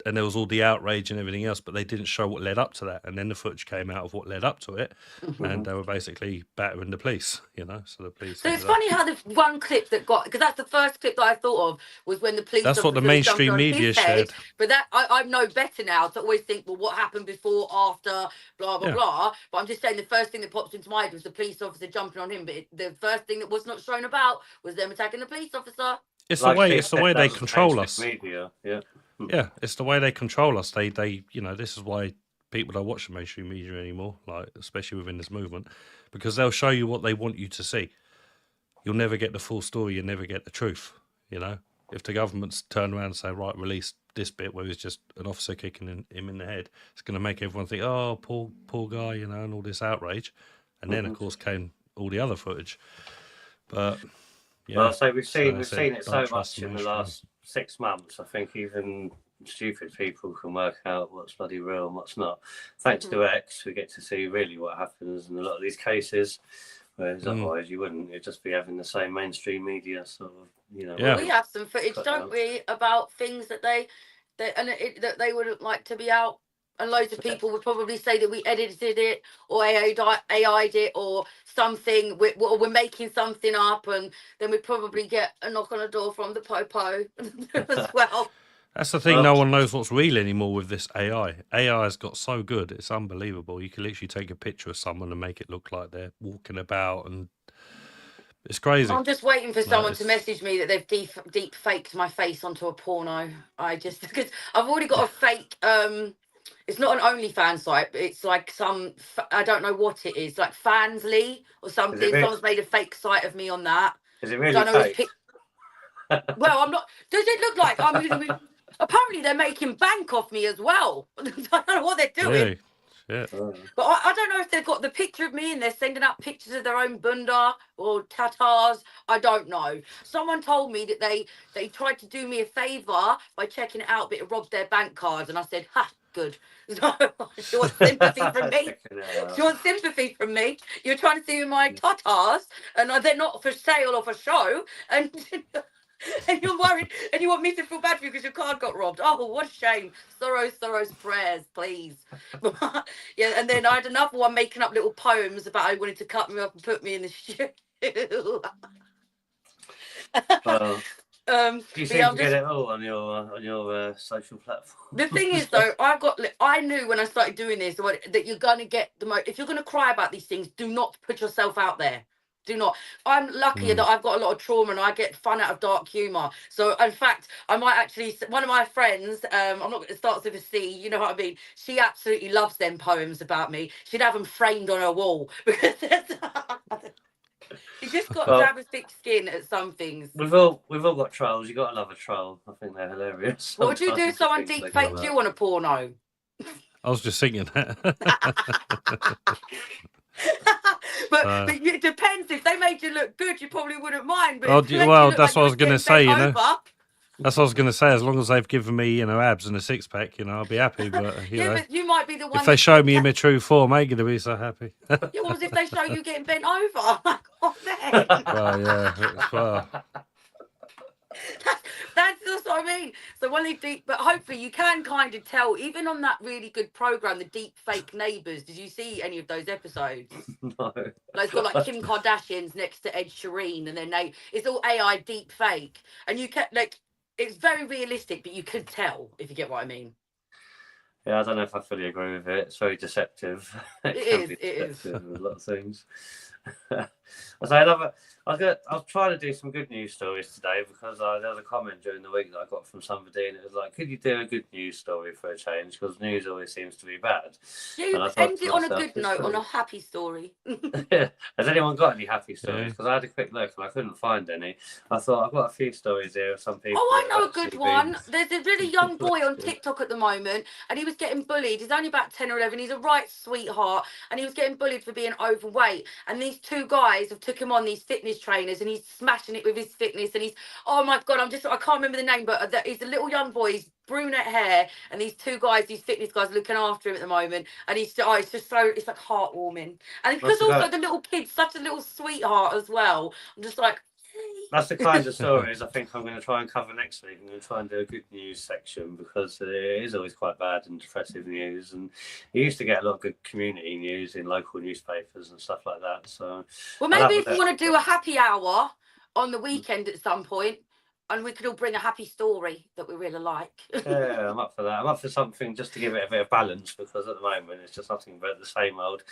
and there was all the outrage and everything else, but they didn't show what led up to that. And then the footage came out of what led up to it, and they were basically battering the police, you know. So the police. So it's ended up- funny how the one clip that got, because that's the first clip that I thought of, was when the police. That's what the officer mainstream jumped on his media head. shared. But that I know better now to always think, well, what happened before, after, blah blah Yeah. blah. But I'm just saying the first thing that popped into my head was the police officer jumping on him. But the first thing that was not shown about was them attacking the police officer. It's Like the way Steve it's the said, way that they was control mainstream us. Media, yeah. Yeah, it's the way they control us. They you know, this is why people don't watch the mainstream media anymore, like especially within this movement, because they'll show you what they want you to see. You'll never get the full story. You never get the truth. You know, if the government's turn around and say, right, release this bit where it's just an officer kicking him in the head, it's going to make everyone think, oh, poor guy, you know, and all this outrage. And then, of course, came all the other footage. But yeah, Well, so we've seen that's it so Don't trust much the in the mainstream. last 6 months. I think even stupid people can work out what's bloody real and what's not. Thanks to X, we get to see really what happens in a lot of these cases. Whereas otherwise, you wouldn't. You'd just be having the same mainstream media sort of, you know. Yeah. We have some footage, Cut don't out. we, about things that that they wouldn't like to be out. And loads of people would probably say that we edited it or AI'd it or something, or we're making something up, and then we'd probably get a knock on the door from the Popo as well. That's the thing. Well- No one knows what's real anymore with this AI. AI has got so good; it's unbelievable. You can literally take a picture of someone and make it look like they're walking about, and it's crazy. I'm just waiting for someone to it's- message me that they've deep faked my face onto a porno. Because I've already got a fake. It's not an OnlyFans site, but it's like I don't know what it is, like Fansly or something. really? Someone's made a fake site of me on that. Is it I really don't know. fake? Well, I'm not. Does it look like I'm going to be? Apparently, they're making bank off me as well. I don't know what they're doing. Really? Shit. But I don't know if they've got the picture of me and they're sending out pictures of their own bunda or tatars. I don't know. Someone told me that they tried to do me a favour by checking it out, but it robbed their bank cards. And I said, ha, good. So, you want sympathy from me? You want sympathy from me? You're trying to see my tatars and they're not for sale or for show. And... and you're worried and you want me to feel bad for you because your card got robbed. Oh, what a shame. Sorrow's prayers, please. Yeah, and then I had another one making up little poems about how he wanted to cut me up and put me in the shoe. Well, you but seem yeah, to get it all on your social platform. the thing is though, I knew when I started doing this that you're gonna get the most. If you're gonna cry about these things, do not put yourself out there. Do not. I'm lucky that I've got a lot of trauma and I get fun out of dark humor. So in fact, I might actually, one of my friends, I'm not, it starts with a C, you know what I mean? She absolutely loves them poems about me. She'd have them framed on her wall because you just got to have a thick skin at some things. We've all got trolls. You got to love a troll. I think they're hilarious. What would you do if someone Sometimes deep they faked you on a porno? I was just thinking that. But it depends. If they made you look good, you probably wouldn't mind. But Oh, if they made you well, look that's like what I was you going were to say, getting you know. bent over, That's what I was going to say. As long as they've given me, you know, abs and a six pack, you know, I'll be happy. But you yeah, know, but you might be the one. if they show me in my true form, I ain't going to be so happy. Yeah, what was if they show you getting bent over? Oh, then. Well, yeah, well, That's what I mean. So when they deep, but hopefully you can kind of tell, even on that really good program, the Deep Fake Neighbours. Did you see any of those episodes? No. Like, it's got like Kim Kardashian's next to Ed Sheeran, and then it's all AI deep fake, and you can like it's very realistic, but you could tell if you get what I mean. Yeah, I don't know if I fully agree with it. It's very deceptive. It can is, be it is. deceptive with a lot of things. I was trying to do some good news stories today because there was a comment during the week that I got from somebody, and it was like, "Could you do a good news story for a change? Because news always seems to be bad." You And I thought end to it on a myself, good this note, on a story- happy story. Has anyone got any happy stories? Yeah. Because I had a quick look and I couldn't find any. I thought I've got a few stories here of some people. Oh, I that know a have good actually one. been- There's a really young boy on TikTok at the moment, and he was getting bullied. He's only about 10 or 11. He's a right sweetheart, and he was getting bullied for being overweight. And these two guys have took him on, these fitness trainers, and he's smashing it with his fitness. And he's, oh my God, I can't remember the name, but he's a little young boy. He's brunette hair, and these two guys, these fitness guys, looking after him at the moment. And it's just so, it's like heartwarming. And because That's also about- the little kid's such a little sweetheart as well. I'm just like, That's the kind of stories I think I'm going to try and cover next week. I'm going to try and do a good news section because it is always quite bad and depressive news. And you used to get a lot of good community news in local newspapers and stuff like that. So, well, I'll have maybe a if you look. want to do a happy hour on the weekend at some point, and we could all bring a happy story that we really like. Yeah, I'm up for that. I'm up for something just to give it a bit of balance because at the moment it's just nothing but the same old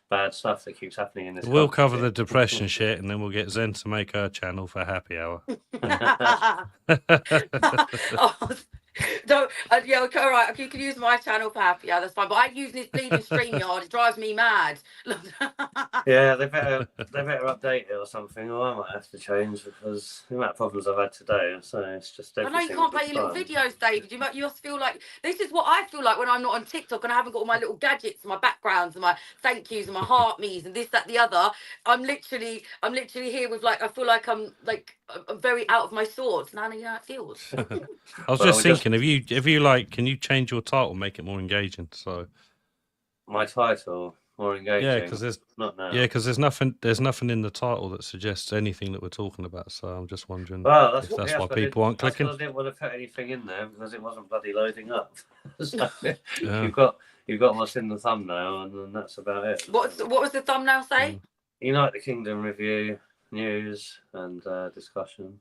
bad stuff that keeps happening in this. we'll country. cover the depression shit, and then we'll get Zen to make her channel for happy hour. Oh, don't, yeah, okay, all right. You can use my channel for happy hour, that's fine. But I use this bleeding StreamYard. It drives me mad. Yeah, they better update it or something, or I might have to change because the amount of problems I've had today. So it's just. I know you can't play your little videos, David. You must feel like this is what I feel like when I'm not on TikTok and I haven't got all my little gadgets and my backgrounds and my thank yous and my heart me's and this, that, the other. I'm literally here with like I feel like I'm very out of my sorts. And I know how it feels. I was just thinking, if you like, can you change your title, make it more engaging? So My title more engaging. yeah, because there's not now. there's nothing in the title that suggests anything that we're talking about. So I'm just wondering Well, if that's why people aren't that's clicking. why I didn't want to put anything in there because it wasn't bloody loading up. So Yeah. you've got what's in the thumbnail, and then that's about it. What was the thumbnail say? United Kingdom review, news, and discussion.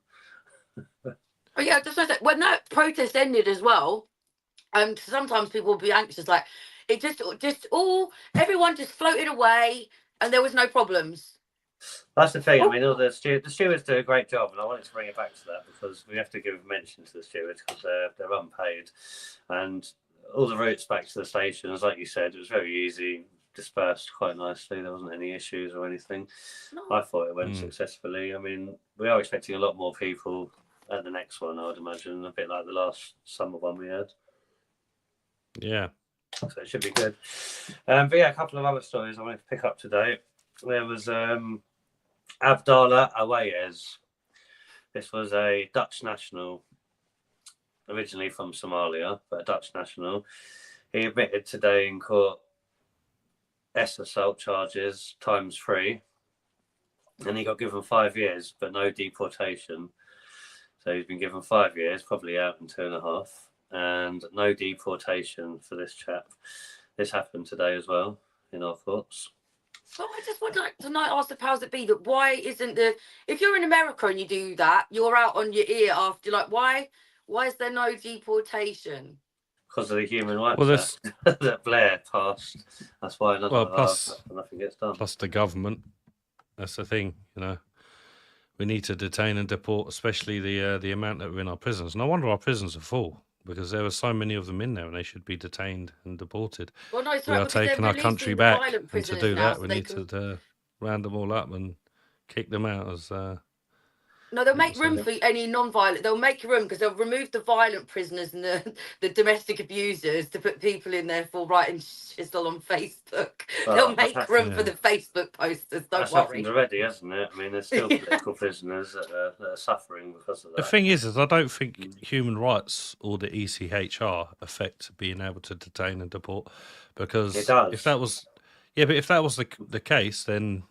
Oh yeah, just want to say, when that protest ended as well, sometimes people will be anxious, like it everyone just floated away and there was no problems. That's the thing. I mean, all the stewards do a great job, and I wanted to bring it back to that because we have to give mention to the stewards because they're unpaid, and all the routes back to the stations, like you said, it was very easy, dispersed quite nicely. There wasn't any issues or anything. No. I thought it went successfully. I mean, we are expecting a lot more people at the next one, I would imagine, a bit like the last summer one we had. Yeah. So it should be good. But yeah, a couple of other stories I wanted to pick up today. There was Abdallah Awayez. This was a Dutch national, originally from Somalia, but a Dutch national. He admitted today in court assault charges ×3, and he got given 5 years, but no deportation. So he's been given 5 years, probably out in 2.5, and no deportation for this chap. This happened today as well in our courts. So I just would like to know, ask the powers that be, that why isn't if you're in America and you do that, you're out on your ear after, like, why is there no deportation? Because of the Human Rights Well, Act that Blair passed. That's why nothing gets done. Plus the government. That's the thing, you know. We need to detain and deport, especially the amount that are in our prisons. No wonder our prisons are full, because there were so many of them in there, and they should be detained and deported. Well, no, We are taking our country back, and to do that, we need to round them all up and kick them out as. No, they'll make room for any non-violent. They'll make room because they'll remove the violent prisoners and the domestic abusers to put people in there for writing shizzle on Facebook. They'll make room for the Facebook posters. Don't that's worry. happened already, hasn't it? I mean, there's still political prisoners that are suffering because of that. The thing is I don't think human rights or the ECHR affect being able to detain and deport, because it does. if that was the case, then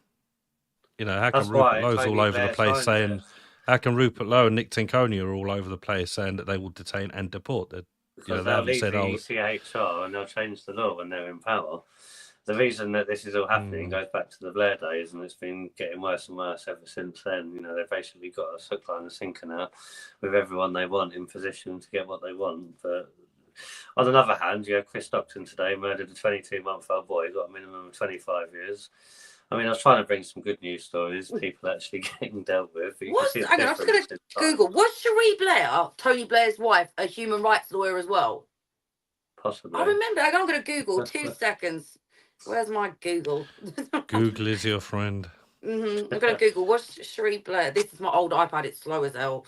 you know, how That's can Rupert why Lowe's Tony all over Blair the place signed saying? it. How can Rupert Lowe and Nick Tinconia are all over the place saying that they will detain and deport? That Because they they'll haven't leave said, the "Oh, ECHR and they'll change the law when they're in power." The reason that this is all happening goes back to the Blair days, and it's been getting worse and worse ever since then. You know, they've basically got a hook, line and sinker now with everyone they want in position to get what they want. But on another hand, you have Chris Stockton today murdered a 22-month-old boy, got a minimum of 25 years. I mean, I was trying to bring some good news stories, people actually getting dealt with. I'm just going to Google. Was Cherie Blair, Tony Blair's wife, a human rights lawyer as well? Possibly. I remember. I'm going to Google. 2 seconds. Where's my Google? Google is your friend." I'm going to Google. Was Cherie Blair? This is my old iPad. It's slow as hell.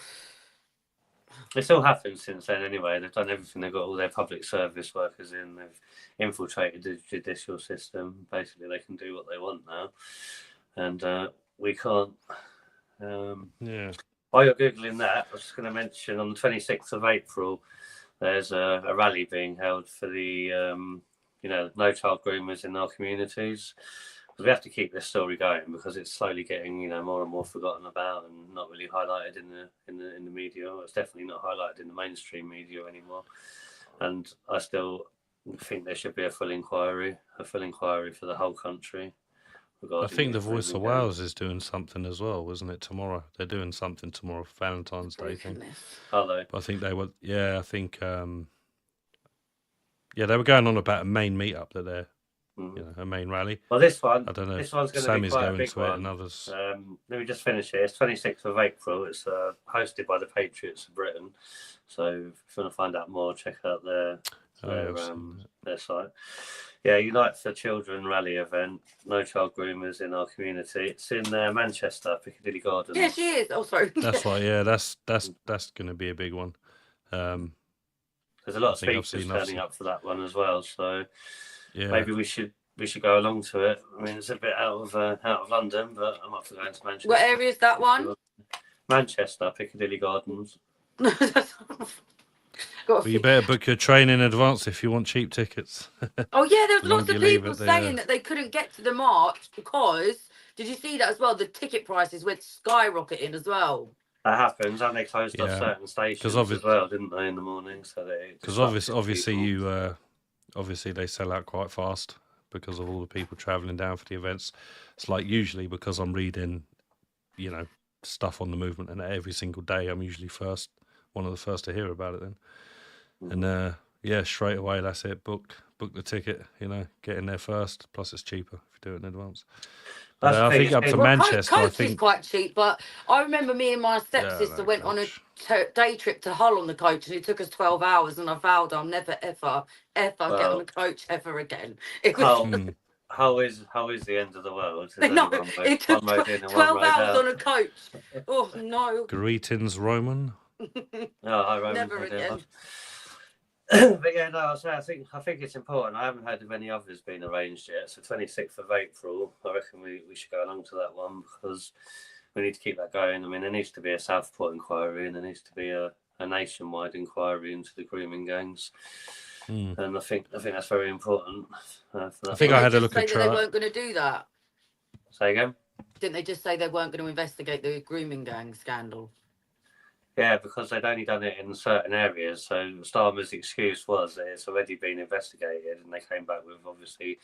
It's all happened since then anyway. They've done everything. They've got all their public service workers in. They've infiltrated the judicial system. Basically, they can do what they want now. And we can't. Yeah. While you're Googling that, I was just going to mention on the 26th of April, there's a rally being held for the, no child groomers in our communities. We have to keep this story going because it's slowly getting, more and more forgotten about and not really highlighted in the media. It's definitely not highlighted in the mainstream media anymore. And I still think there should be a full inquiry for the whole country. I think the Voice of Wales is doing something as well, wasn't it? Tomorrow they're doing something tomorrow for Valentine's Day thing. Are they? I think they were. Yeah, I think. They were going on about a main meetup that they're. A main rally. Well, this one, I don't know. This one's going Sammy's to be quite going a big to it one. and others. Let me just finish here. It's 26th of April. It's hosted by the Patriots of Britain. So if you want to find out more, check out their site. Yeah, Unite for Children rally event. No child groomers in our community. It's in Manchester, Piccadilly Gardens. Yeah, she is. Oh, sorry. That's right. Yeah, that's going to be a big one. There's a lot of speakers turning up for that one as well. So. Yeah. Maybe we should go along to it. I mean, it's a bit out of London, but I'm up for going to Manchester. What area is that one? Manchester, Piccadilly Gardens. Well, you better book your train in advance if you want cheap tickets. Oh yeah, there's lots of people saying that they couldn't get to the march because. Did you see that as well? The ticket prices went skyrocketing as well. That happens, and they closed off certain stations as well, didn't they, in the morning? So because obviously they sell out quite fast because of all the people travelling down for the events. It's like usually because I'm reading, stuff on the movement, and every single day I'm usually one of the first to hear about it then. And straight away that's it. Book the ticket, get in there first. Plus it's cheaper if you do it in advance. I think up to Manchester, Coach is quite cheap, but I remember me and my stepsister went on a day trip to Hull on the coach, and it took us 12 hours, and I vowed I'll never, ever get on a coach ever again. It was How is the end of the world? No, it took 12 hours on a coach. Oh, no. Greetings, Roman. Hi, Roman. Never again. But yeah, no, I think it's important. I haven't heard of any others being arranged yet. So 26th of April, I reckon we should go along to that one because we need to keep that going. I mean, there needs to be a Southport inquiry and there needs to be a nationwide inquiry into the grooming gangs. And I think that's very important. I think I had a look at they weren't going to do that. Say again? Didn't they just say they weren't going to investigate the grooming gang scandal? Yeah, because they'd only done it in certain areas. So Starmer's excuse was that it's already been investigated, and they came back with obviously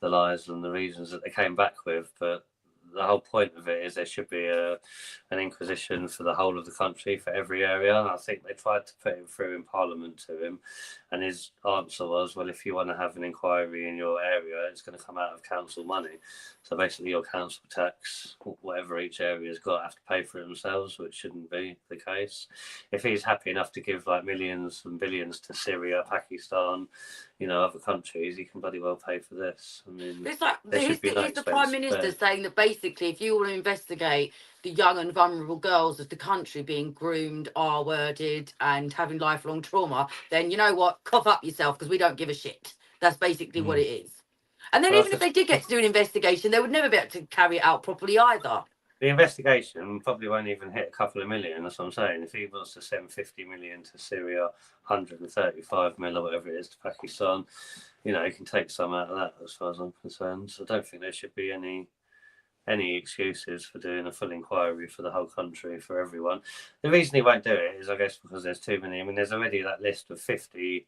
the lies and the reasons that they came back with. But the whole point of it is there should be an inquisition for the whole of the country, for every area. And I think they tried to put it through in Parliament to him, and his answer was, well, if you want to have an inquiry in your area, it's going to come out of council money. So basically your council tax, whatever each area's got, have to pay for it themselves, which shouldn't be the case. If he's happy enough to give like millions and billions to Syria, Pakistan, other countries, he can bloody well pay for this. I mean, it's like the Prime Minister saying that basically if you want to investigate the young and vulnerable girls of the country being groomed, R-worded and having lifelong trauma, then you know what, cough up yourself because we don't give a shit. That's basically what it is. And then even if they did get to do an investigation, they would never be able to carry it out properly either. The investigation probably won't even hit a couple of million, that's what I'm saying. If he wants to send 50 million to Syria, 135 mil or whatever it is to Pakistan, he can take some out of that as far as I'm concerned. So I don't think there should be any excuses for doing a full inquiry for the whole country, for everyone. The reason he won't do it is, I guess, because there's too many. I mean, there's already that list of 50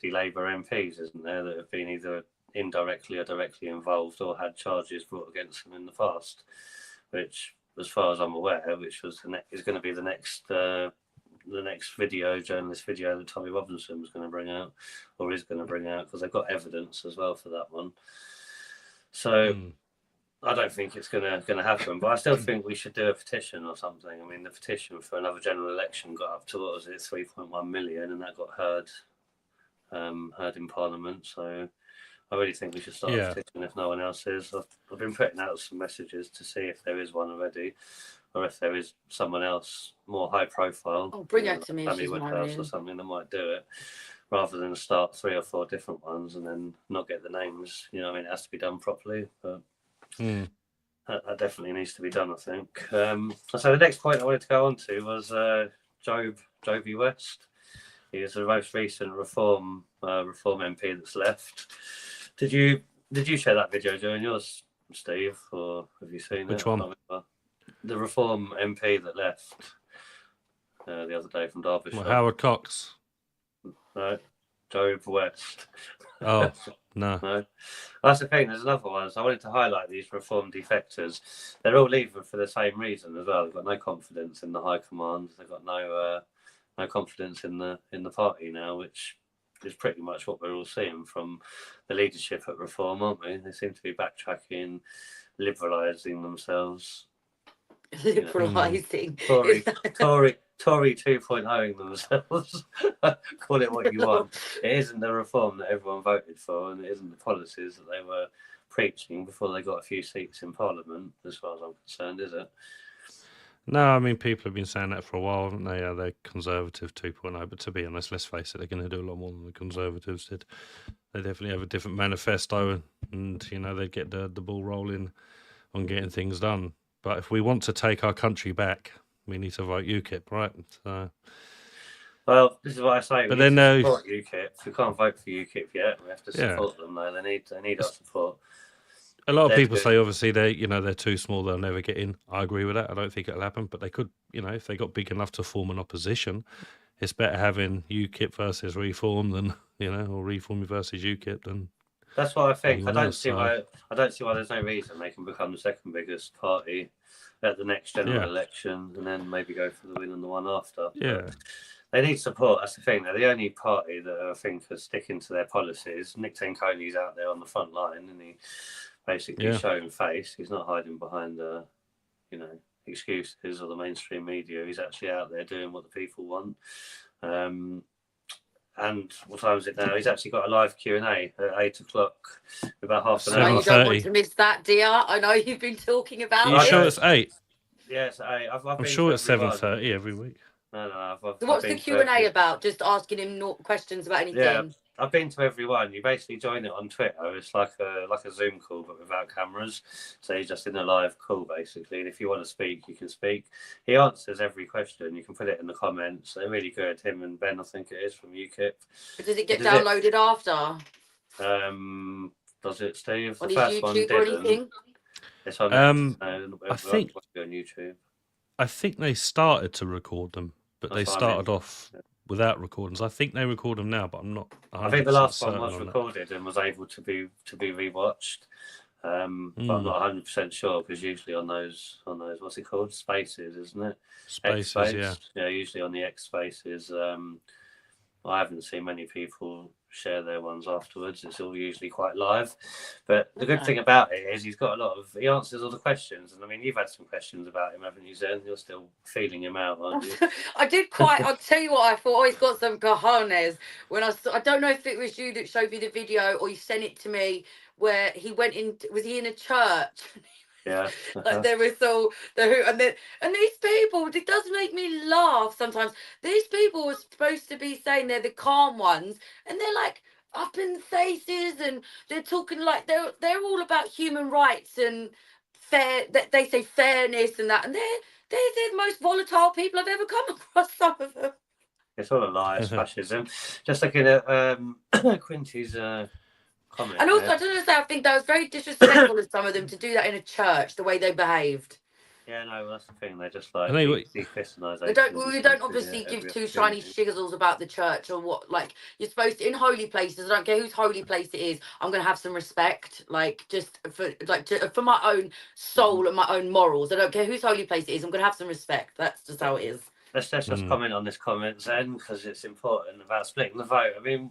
Labour MPs, isn't there, that have been either indirectly or directly involved or had charges brought against them in the past, which, as far as I'm aware, which was is going to be the next journalist video that Tommy Robinson was going to bring out, or is going to bring out, because they've got evidence as well for that one. So I don't think it's going to happen, but I still think we should do a petition or something. I mean, the petition for another general election got up to 3.1 million, and that got heard in Parliament. So I really think we should start a petition if no one else is. I've been putting out some messages to see if there is one already, or if there is someone else more high profile. Oh, bring it to me. Family Woodhouse or something that might do it, rather than start 3 or 4 different ones and then not get the names. It has to be done properly. But that definitely needs to be done, I think. So the next point I wanted to go on to was Joby West. He is the most recent Reform MP that's left. Did you share that video during yours, Steve, or have you seen it? Which one? The Reform MP that left the other day from Derbyshire. Well, Howard Cox. No, Joby West. Oh, no. That's the thing. There's another one. So I wanted to highlight these Reform defectors. They're all leaving for the same reason as well. They've got no confidence in the High Command. They've got no confidence in the party now, which is pretty much what we're all seeing from the leadership at Reform, aren't we? They seem to be backtracking, liberalising themselves. Liberalising. Tory 2.0ing themselves. Call it what you want. It isn't the Reform that everyone voted for, and it isn't the policies that they were preaching before they got a few seats in Parliament, as far as I'm concerned, is it? No, I mean, people have been saying that for a while, haven't they? Yeah, they're Conservative 2.0, but to be honest, let's face it, they're going to do a lot more than the Conservatives did. They definitely have a different manifesto, and they get the ball rolling on getting things done. But if we want to take our country back, we need to vote UKIP, right? So, well, this is what I say. But then support UKIP. We can't vote for UKIP yet. We have to support them, though. They need our support. A lot of people say, obviously, they're too small, they'll never get in. I agree with that. I don't think it'll happen, but they could, if they got big enough to form an opposition, it's better having UKIP versus Reform than, or Reform versus UKIP than. That's what I think. I don't see why there's no reason they can become the second biggest party at the next general election, and then maybe go for the win on the one after. Yeah. But they need support. That's the thing. They're the only party that I think are sticking to their policies. Nick Tenconi's out there on the front line, and he basically showing face. He's not hiding behind excuses or the mainstream media. He's actually out there doing what the people want. And what time is it now? He's actually got a live Q&A at 8 o'clock, about half an hour. You don't want to miss that, dear. I know you've been talking about Are you sure it's 8? Yes, 8. I'm sure it's 7:30 every week. No. So I've what's the been to Q&A every- about? Just asking him questions about anything? Yeah, I've been to every one. You basically join it on Twitter. It's like a Zoom call, but without cameras. So you're just in a live call, basically. And if you want to speak, you can speak. He answers every question. You can put it in the comments. They're really good. Him and Ben, I think it is, from UKIP. Does it get Does it? downloaded after Does it, Steve? on The his first one YouTube or didn't. anything? It's on I think- on YouTube. I think they started to record them, but they That's what I mean. started off without recordings. I think they record them now, but I'm not. I think the last one 100% was certain on that. recorded and was able to be rewatched. But I'm not 100% sure because usually on those what's it called, Spaces, isn't it? Spaces, X-Space. yeah. Usually on the X Spaces. I haven't seen many people share their ones afterwards. It's all usually quite live. But the good thing about it is he answers all the questions. And I mean, you've had some questions about him, haven't you, Zen? You're still feeling him out, aren't you? I did quite. I'll tell you what I thought. Oh, he's got some cojones. When I don't know if it was you that showed me the video or you sent it to me where he went in. Was he in a church? Yeah. Like there was all the who and these people. It does make me laugh sometimes. These people are supposed to be saying they're the calm ones, and they're like up in faces, and they're talking like they're all about human rights and fair. That they say fairness and that, and they're the most volatile people I've ever come across. Some of them. It's all a lie, it's fascism. Just looking at Quinty's comment. And also, there. I don't know. I think that was very disrespectful of some of them to do that in a church. The way they behaved. Yeah, no, that's the thing. They're just like I think de-Christianisation. We don't obviously give two shiny shizzles about the church or what. Like you're supposed to in holy places. I don't care whose holy place it is. I'm gonna have some respect, like just for my own soul and my own morals. I don't care whose holy place it is. I'm gonna have some respect. That's just how it is. Let's just comment on this comment then, because it's important about splitting the vote. I mean,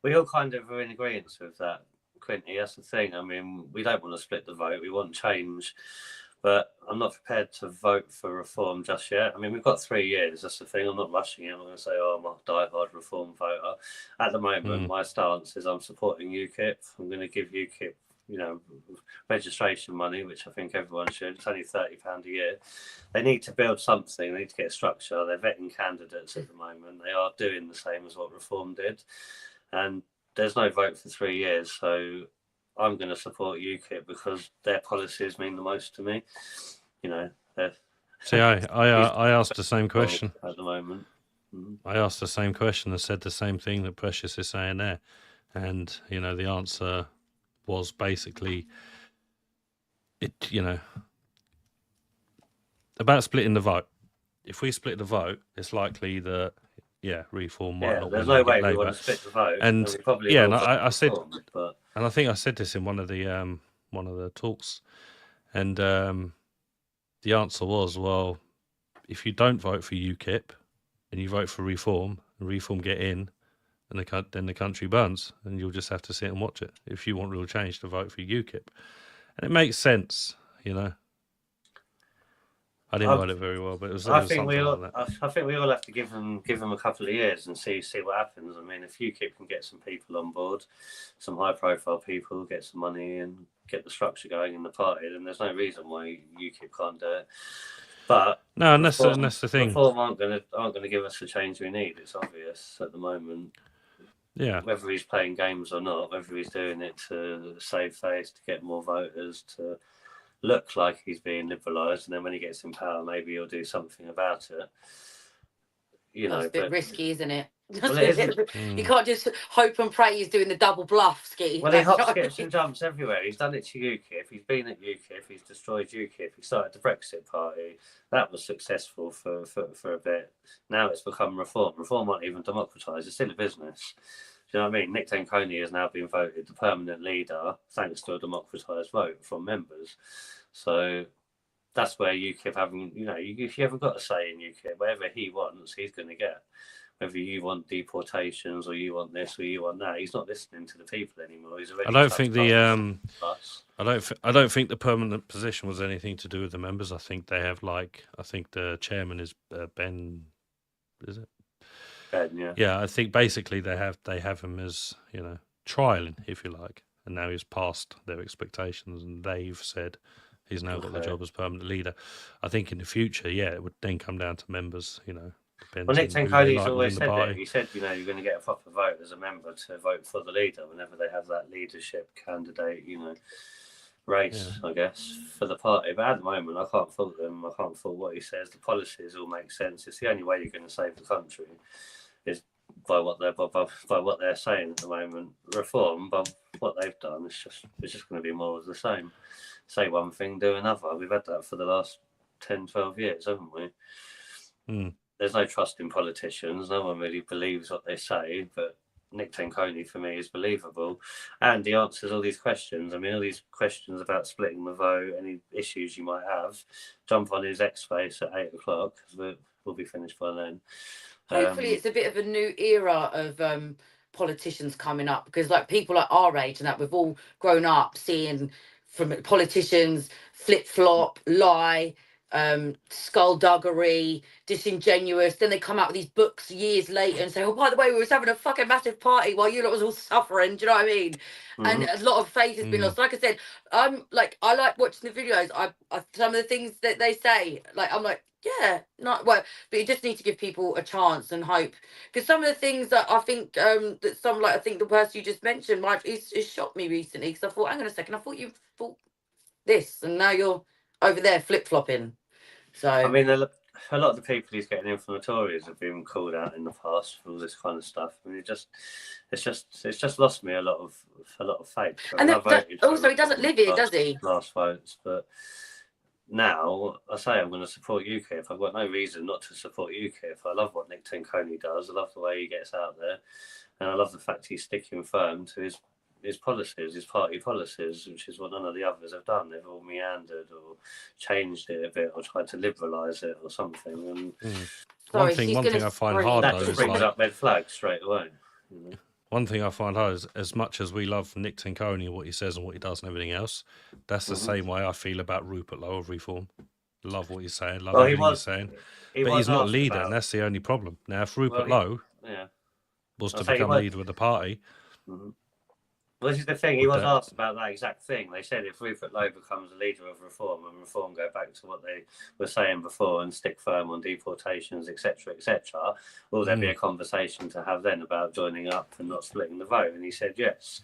we all kind of are in agreement with that, Quinty. That's the thing. I mean, we don't want to split the vote. We want change. But I'm not prepared to vote for reform just yet. I mean, we've got 3 years. That's the thing. I'm not rushing it. I'm going to say, I'm a die-hard reform voter. At the moment, my stance is I'm supporting UKIP. I'm going to give UKIP, registration money, which I think everyone should. It's only £30 a year. They need to build something. They need to get a structure. They're vetting candidates at the moment. They are doing the same as what Reform did. And there's no vote for 3 years. So I'm going to support UKIP because their policies mean the most to me. See, I asked the same question at the moment. I asked the same question and said the same thing that Precious is saying there, and the answer was basically about splitting the vote. If we split the vote, it's likely that Reform might not. There's win no and get way we Labour. want to split the vote, And we probably yeah, will and I said, Reform, but and I think I said this in one of the talks, and the answer was, well, if you don't vote for UKIP and you vote for Reform, and Reform get in, then the country burns, and you'll just have to sit and watch it. If you want real change, to vote for UKIP, and it makes sense, I didn't write it very well, but it was. I think we all. Like that. I think we all have to give them a couple of years and see what happens. I mean, if UKIP can get some people on board, some high-profile people, get some money and get the structure going in the party, then there's no reason why UKIP can't do it. But No, and that's the thing. Reform aren't going to give us the change we need. It's obvious at the moment. Yeah, Whether he's playing games or not, whether he's doing it to save face, to get more voters, to look like he's being liberalised, and then when he gets in power, maybe he'll do something about it. That's a bit risky, isn't it? Well, it isn't. You can't just hope and pray he's doing the double bluff ski. Well, he hops, skips and jumps everywhere. He's done it to UKIP. He's been at UKIP. He's destroyed UKIP. He started the Brexit Party. That was successful for a bit. Now it's become Reform. Reform aren't even democratised. It's still a business. Do you know what I mean? Nick Tanconi has now been voted the permanent leader thanks to a democratised vote from members. So that's where UKIP haven't, if you haven't got a say in UKIP, whatever he wants, he's going to get. Whether you want deportations or you want this or you want that, he's not listening to the people anymore. He's already. I don't think I don't think the permanent position was anything to do with the members. I think they have I think the chairman is Ben. Is it? Ben, yeah. Yeah, I think basically they have him as trialing, if you like, and now he's passed their expectations, and they've said he's now got the job as permanent leader. I think in the future, it would then come down to members, Depends Nick on who they Tanconi's like always within the said that. party. He said, you know, you're going to get a proper vote as a member to vote for the leader whenever they have that leadership candidate, you know, race, I guess, for the party. But at the moment, I can't fault them. I can't fault what he says. The policies all make sense. It's the only way you're going to save the country is by what they're saying at the moment. Reform, but what they've done, it's just going to be more of the same. Say one thing, do another. We've had that for the last 10, 12 years, haven't we? There's no trust in politicians. No one really believes what they say, but Nick Tanconi for me is believable, and he answers all these questions. I mean, all these questions about splitting the vote, any issues you might have. Jump on his X Space at 8 o'clock because we'll be finished by then. Hopefully, it's a bit of a new era of politicians coming up, because like people like our age and that, we've all grown up seeing from politicians flip flop, lie, skullduggery, disingenuous. Then they come out with these books years later and say, "Oh, by the way, we was having a fucking massive party while you lot was all suffering." Do you know what I mean? And a lot of faith has been lost. Like I said, I like watching the videos. I some of the things that they say, like I'm like, yeah, not well, but you just need to give people a chance and hope, because some of the things that I think that some, like I think the person you just mentioned might is shocked me recently, because I thought, hang on a second, I thought you thought this, and now you're over there flip flopping. So I mean, a lot of the people he's getting in from the Tories have been called out in the past for all this kind of stuff. I mean, it's just lost me a lot of faith. I and mean, also he doesn't live here, does he? Last votes, but now I say I'm going to support UKIP. I've got no reason not to support UKIP. I love what Nick Tanconi does. I love the way he gets out there, and I love the fact he's sticking firm to his policies, his party policies, which is what none of the others have done. They've all meandered or changed it a bit or tried to liberalise it or something. And one thing I find hard that though just is brings like, up red flags straight away. You know? one thing I find hard is, as much as we love Nick Tanconi and what he says and what he does and everything else, that's the same way I feel about Rupert Lowe of Reform. Love what he's saying, love everything he's saying, but he's not a leader, and that's the only problem. Now, if Rupert Lowe was to become leader of the party. Well, this is the thing. He was asked about that exact thing. They said if Rupert Lowe becomes a leader of Reform and Reform go back to what they were saying before and stick firm on deportations, etc., will there be a conversation to have then about joining up and not splitting the vote? And he said yes.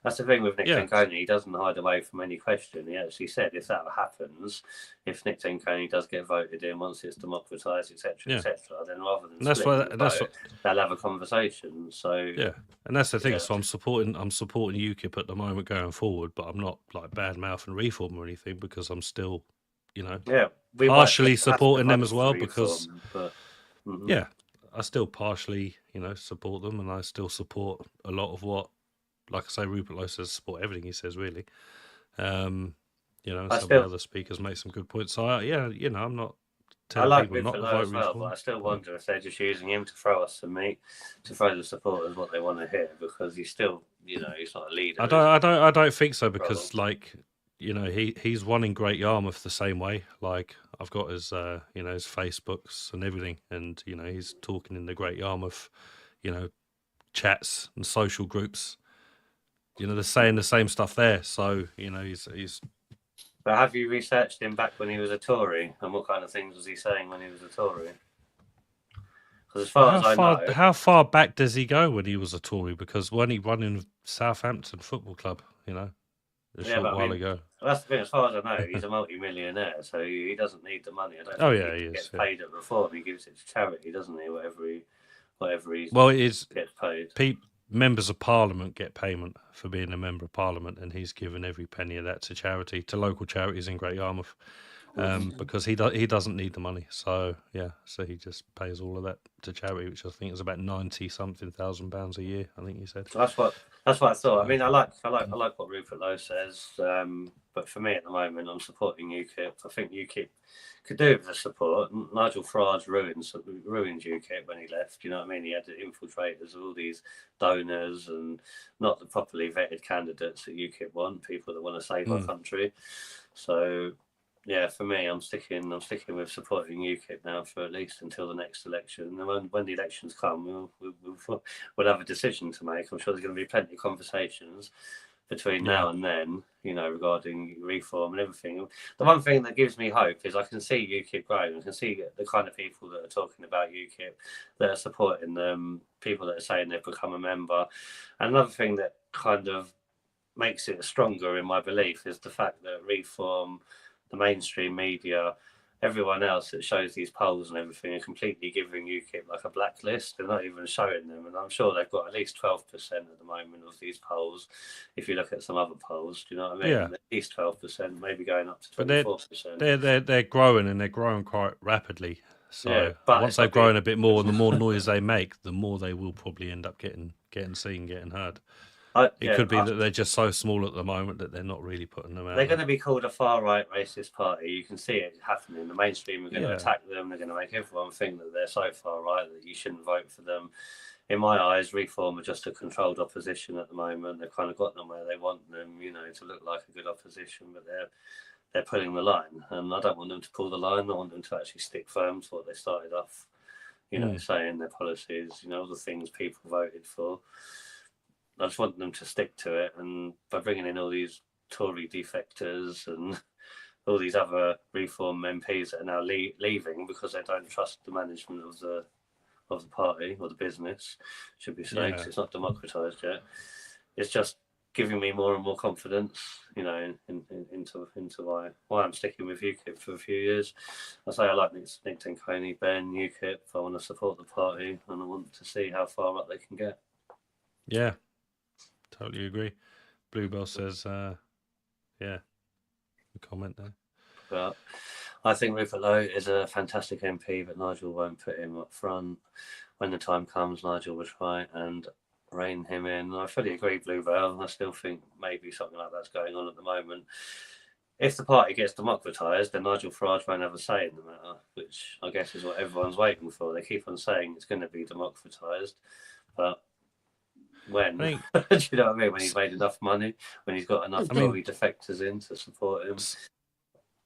That's the thing with Nick Tanconi. He doesn't hide away from any question. He actually said if that happens, if Nick Tanconi does get voted in once it's democratised, etc., then rather than splitting the vote, they'll have a conversation. So and that's the thing. So I'm supporting UKIP at the moment going forward, but I'm not like bad mouthing Reform or anything, because I'm still, you know, partially supporting them as well, because I still partially, you know, support them, and I still support a lot of what, like I say, Rupert Lowe says, support everything he says, really. You know, some of the other speakers make some good points. So you know, I'm not. I like Rupert Lowe as well, but I still wonder if they're just using him to throw us some meat, to throw the supporters what they want to hear, because he's still, you know, he's not a leader. I don't think so, because like, you know, he's won in Great Yarmouth the same way. Like I've got his you know, his Facebooks and everything, and you know, he's talking in the Great Yarmouth, you know, chats and social groups. You know, they're saying the same stuff there. So you know, he's. But have you researched him back when he was a Tory, and what kind of things was he saying when he was a Tory? Because as far as I know, how far back does he go when he was a Tory? Because when he won in Southampton Football Club, you know, a short while ago. Well, that's the thing. As far as I know, he's a multi-millionaire, so he doesn't need the money. I don't think he gets paid at Reform. He gives it to charity, doesn't he? Whatever he gets paid. Members of Parliament get payment for being a member of Parliament, and he's given every penny of that to charity, to local charities in Great Yarmouth, because he doesn't need the money. So so he just pays all of that to charity, which I think is about 90-something thousand pounds a year. I think he said. That's what I thought. I mean, I like what Rupert Lowe says, but for me at the moment, I'm supporting UKIP. I think UKIP could do with the support. Nigel Farage ruined UKIP when he left. You know what I mean? He had the infiltrators of all these donors and not the properly vetted candidates that UKIP want, people that want to save our country. So yeah, for me, I'm sticking with supporting UKIP now for at least until the next election. And when the elections come, we'll have a decision to make. I'm sure there's going to be plenty of conversations. between now and then, you know, regarding reform and everything. The one thing that gives me hope is I can see UKIP growing. I can see the kind of people that are talking about UKIP, that are supporting them, people that are saying they've become a member. And another thing that kind of makes it stronger in my belief is the fact that Reform, the mainstream media, everyone else that shows these polls and everything are completely giving UKIP like a blacklist. They're not even showing them, and I'm sure they've got at least 12% at the moment of these polls. If you look at some other polls, do you know what I mean? Yeah. At least 12%, maybe going up to But 24%. they're growing, and they're growing quite rapidly. So Yeah, but once it's they've not grown big. a bit more, and the more noise they make, the more they will probably end up getting seen, getting heard. It could be that they're just so small at the moment that they're not really putting them out. They're going to be called a far-right racist party. You can see it happening. The mainstream are going to attack them. They're going to make everyone think that they're so far-right that you shouldn't vote for them. In my eyes, Reform are just a controlled opposition at the moment. They've kind of got them where they want them, you know, to look like a good opposition, but they're pulling the line. And I don't want them to pull the line. I want them to actually stick firm to what they started off, you know, saying their policies, you know, all the things people voted for. I just want them to stick to it, and by bringing in all these Tory defectors and all these other Reform MPs that are now leaving because they don't trust the management of the party or the business, should we say, because it's not democratised yet. It's just giving me more and more confidence, you know, into why I'm sticking with UKIP for a few years. I say I like Nick Tinconi, Ben, UKIP. I want to support the party, and I want to see how far up they can get. Yeah. Totally agree. Bluebell says, a comment there. But I think Rupert Lowe is a fantastic MP, but Nigel won't put him up front. When the time comes, Nigel will try and rein him in. I fully agree, Bluebell. I still think maybe something like that's going on at the moment. If the party gets democratised, then Nigel Farage won't have a say in the matter, which I guess is what everyone's waiting for. They keep on saying it's going to be democratised, but when? Do you know what I mean? When he's made enough money, when he's got enough Tory defectors in to support him.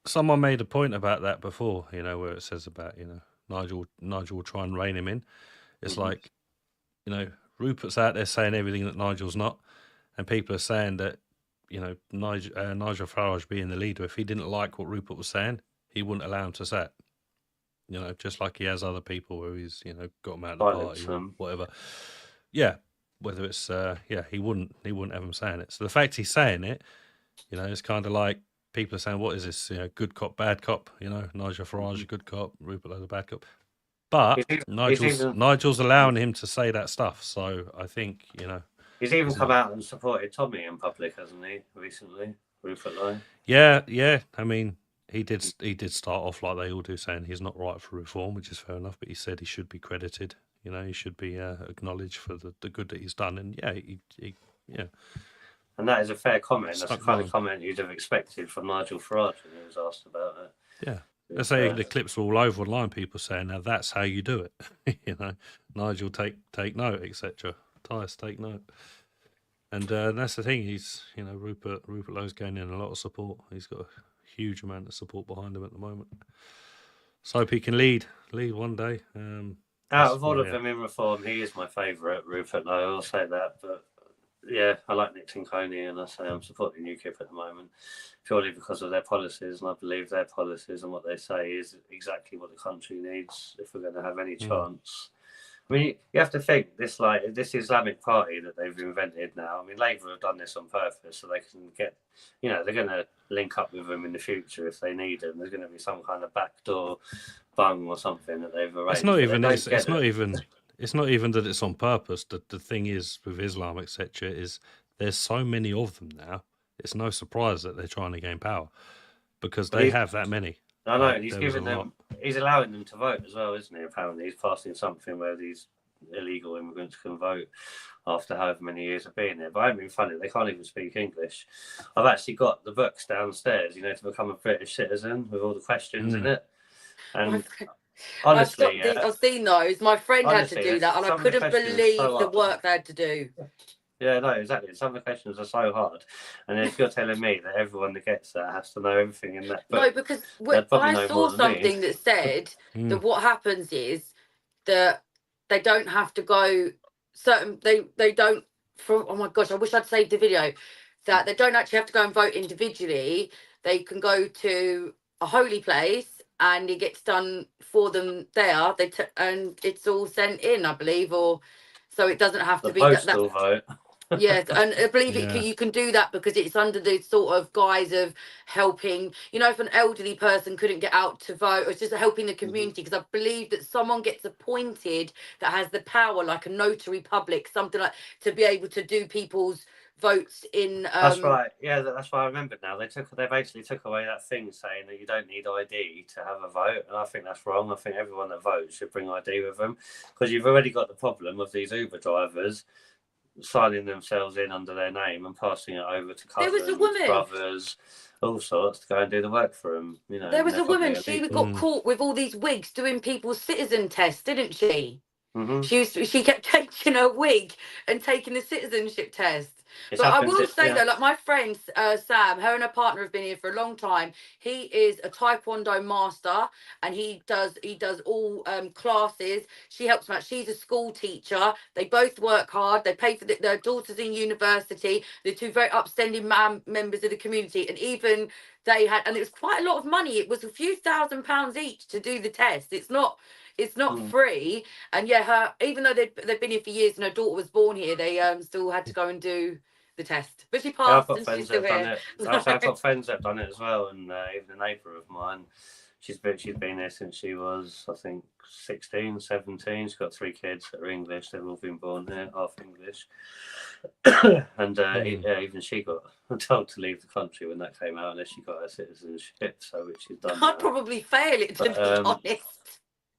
Someone made a point about that before, you know, where it says about, you know, Nigel will try and rein him in. It's like, you know, Rupert's out there saying everything that Nigel's not, and people are saying that, you know, Nigel Farage being the leader, if he didn't like what Rupert was saying, he wouldn't allow him to say it. You know, just like he has other people where he's, you know, got him out of the party or whatever. Yeah. Whether it's he wouldn't have him saying it. So the fact he's saying it, you know, it's kind of like people are saying, "What is this? You know, good cop, bad cop?" You know, Nigel Farage a good cop, Rupert Lowe's a bad cop. But Nigel's allowing him to say that stuff. So I think, you know, he's even come out and supported Tommy in public, hasn't he? Recently, Rupert Lowe. Yeah. I mean, he did start off like they all do, saying he's not right for reform, which is fair enough. But he said he should be credited. You know, he should be acknowledged for the good that he's done. And yeah. And that is a fair comment. That's the kind of comment you'd have expected from Nigel Farage when he was asked about it. Yeah. Let's say the clips were all over online, people saying, now that's how you do it. You know, Nigel, take note, etc. Tyus, take note. And that's the thing. He's, you know, Rupert Lowe's gaining a lot of support. He's got a huge amount of support behind him at the moment. So hope he can lead one day. Out of all of them in reform, he is my favourite, Rupert Lowe. I'll say that, but yeah, I like Nick Tinconi, and I say I'm supporting UKIP at the moment purely because of their policies, and I believe their policies and what they say is exactly what the country needs if we're going to have any chance. I mean, you have to think this Islamic party that they've invented now. I mean, Labour have done this on purpose so they can get, you know, they're going to link up with them in the future if they need them. There's going to be some kind of backdoor bung or something that they've arranged. It's not even that it's on purpose. The thing is with Islam, etc., is there's so many of them now. It's no surprise that they're trying to gain power because they have that many. I know, and he's allowing them to vote as well, isn't he? Apparently, he's passing something where these illegal immigrants can vote after however many years of being here. But I haven't been funny, they can't even speak English. I've actually got the books downstairs, you know, to become a British citizen with all the questions in it. And honestly, I've seen those. My friend had to do that, and I couldn't believe the work they had to do. Yeah, no, exactly. Some of the questions are so hard, and if you're telling me that everyone that gets that has to know everything in that book, no, because I saw something that said that what happens is that they don't have to go certain. They don't. Oh my gosh, I wish I'd saved the video. that they don't actually have to go and vote individually. They can go to a holy place and it gets done for them there. And it's all sent in, I believe, or so it doesn't have The to be postal vote. Yes, and I believe Yeah. you can do that because it's under the sort of guise of helping. You know, if an elderly person couldn't get out to vote, it's just helping the community. Because I believe that someone gets appointed that has the power, like a notary public, something like, to be able to do people's votes in. That's right. Yeah, that's why I remembered now. They basically took away that thing saying that you don't need ID to have a vote, and I think that's wrong. I think everyone that votes should bring ID with them, because you've already got the problem of these Uber drivers signing themselves in under their name and passing it over to There was cousins, a woman. brothers, all sorts, to go and do the work for them. You know, There was and a they're probably woman. She illegal. got caught with all these wigs doing people's citizen tests, didn't she? Mhm. She kept taking her wig and taking the citizenship test. It's But I happened will to- say yeah. though, like my friend Sam, her and her partner have been here for a long time. He is a Taekwondo master, and he does all classes. She helps him out. She's a school teacher. They both work hard. They pay for their daughters in university. They're two very upstanding members of the community, and even they had, and it was quite a lot of money. It was a few £1,000s each to do the test. It's not free. And yeah, even though they've been here for years and her daughter was born here, they still had to go and do the test. But she Yeah, I've passed got and she's friends still that have done here. it. I've got friends that have done it as well, and even a neighbour of mine, she's been here since she was, I think, 16, 17. She's got 3 kids that are English. They've all been born here, half English. And yeah, even she got told to leave the country when that came out unless she got her citizenship. So which she's done. I'd now. probably fail it, to But, be honest.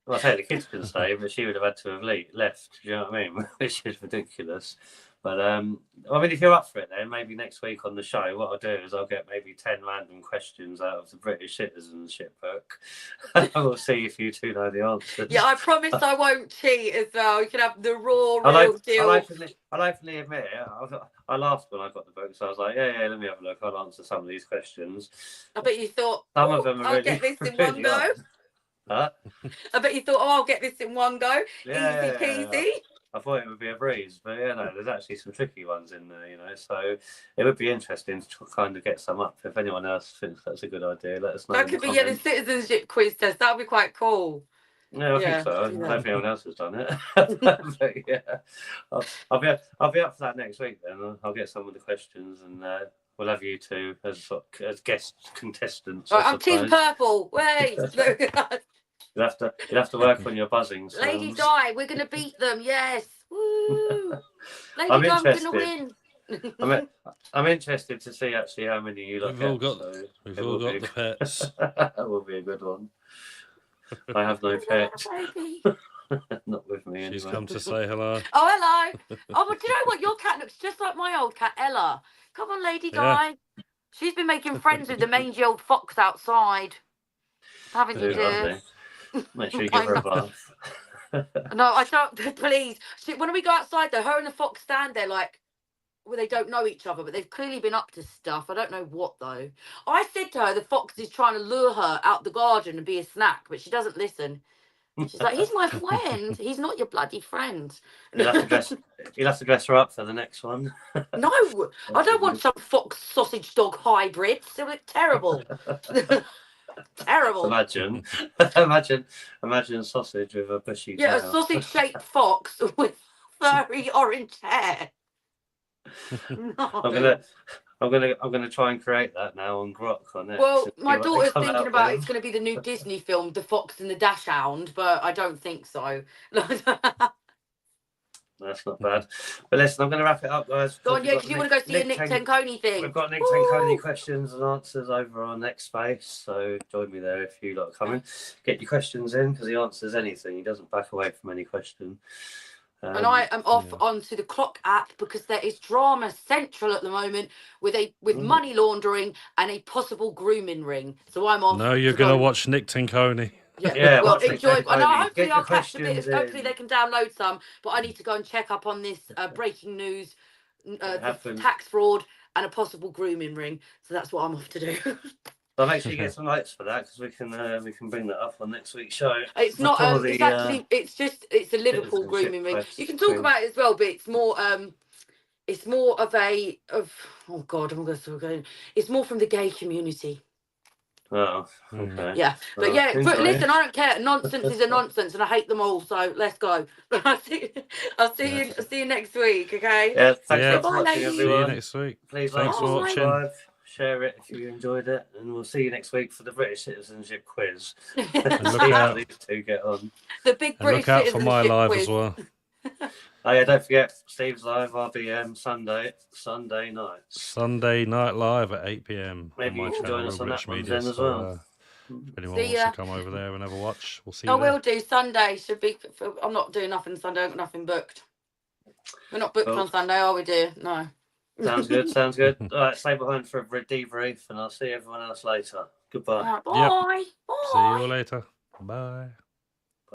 Well, I say the kids can stay, but she would have had to have left. Do you know what I mean? Which is ridiculous. But I mean, if you're up for it, then maybe next week on the show, what I'll do is I'll get maybe 10 random questions out of the British citizenship book. We'll see if you two know the answers. Yeah, I promise I won't cheat as well. You can have the raw, I'll real deal. openly admit it. I laughed when I got the book, so I was like, yeah, let me have a look. I'll answer some of these questions. I bet you thought, Some of them are I'll really, get this in really one go. hard. Huh? I bet you thought, I'll get this in one go. Yeah, Easy peasy. I thought it would be a breeze, but yeah, no, there's actually some tricky ones in there, you know. So it would be interesting to kind of get some up. If anyone else thinks that's a good idea, let us know. That could be the citizenship quiz test. That would be quite cool. Yeah, I think so. I don't know if anyone else has done it. But yeah, I'll be up for that next week then. I'll get some of the questions and we'll have you two as guest contestants. Right, I'm Team Purple. Wait. You'll have to work on your buzzing sounds. Lady Di, we're going to beat them. Yes. Woo. Lady I'm Di's going to interested. win. I'm interested to see actually how many you look We've all at. got, so we've it all will got be- the pets. That will be a good one. I have no pet. Baby. Not with me She's anyway. come to say hello. Oh, hello. Oh, but do you know what? Your cat looks just like my old cat, Ella. Come on, Lady Yeah. Di. She's been making friends with the mangy old fox outside. Haven't you, Very dear? lovely. Make sure you give her a bath. No, I don't. Please. When we go outside, though, her and the fox stand there like, well, they don't know each other, but they've clearly been up to stuff. I don't know what, though. I said to her, the fox is trying to lure her out the garden and be a snack, but she doesn't listen. She's like, he's my friend. He's not your bloody friend. You'll have to dress her up for the next one. No, I don't want some fox sausage dog hybrids. They look terrible. Terrible. Imagine sausage with a bushy Yeah, a tail. sausage-shaped fox with furry orange hair. No. I'm gonna try and create that now on Grok on it. Well, to see my what they daughter's come thinking out about with. it's going to be the new Disney film, The Fox and the Dachshund, but I don't think so. That's not bad. But listen, I'm going to wrap it up, guys. Go on, We've yeah, got because you want to go see your Nick Tenconi thing. We've got Nick Woo! Tenconi questions and answers over on Next Space, so join me there if you lot are coming. Get your questions in because he answers anything. He doesn't back away from any question. And I am off onto the Clock app because there is drama central at the moment with money laundering and a possible grooming ring. So I'm off. No, you're going to watch Nick Tenconi. Yeah, well, watch Nick enjoy. And Tenconi. hopefully Get I'll the catch a bit. questions Hopefully in. they can download some. But I need to go and check up on this breaking news, the happened. tax fraud and a possible grooming ring. So that's what I'm off to do. So make sure you get some likes for that because we can bring that up on next week's show. It's not. Before It's the, actually. It's a Liverpool citizenship grooming ring. quest You can talk thing. about it as well, but it's more. it's more of oh God, I'm going to go. It's more from the gay community. Oh, Mm. okay. Yeah, but Well, yeah, but enjoy. listen, I don't care. Nonsense is a nonsense, and I hate them all. So let's go. I'll see you next week. Okay. Yeah, thanks Yeah. a lot for Bye, watching, ladies. See you everyone. next week. Please like, Thanks for Bye. watching. subscribe, share it if you enjoyed it, and we'll see you next week for the British citizenship quiz. And See look how out, these two get on. The big and British look out for my citizenship live quiz. as well. Oh yeah, don't forget Steve's live RBM Sunday nights. Sunday night live at 8 p.m. Maybe on you my can channel, join us on Rich that one Media. then as So, well. if anyone See wants ya. to come over there and have a watch, we'll see I you there. will do Sunday. Should be. I'm not doing nothing Sunday. I've got nothing booked. We're not booked Cool. on Sunday, are we, dear? No. Sounds good. Sounds good. All right, stay behind for a debrief, and I'll see everyone else later. Goodbye. All right, bye. Yep. Bye. See you all later. Bye.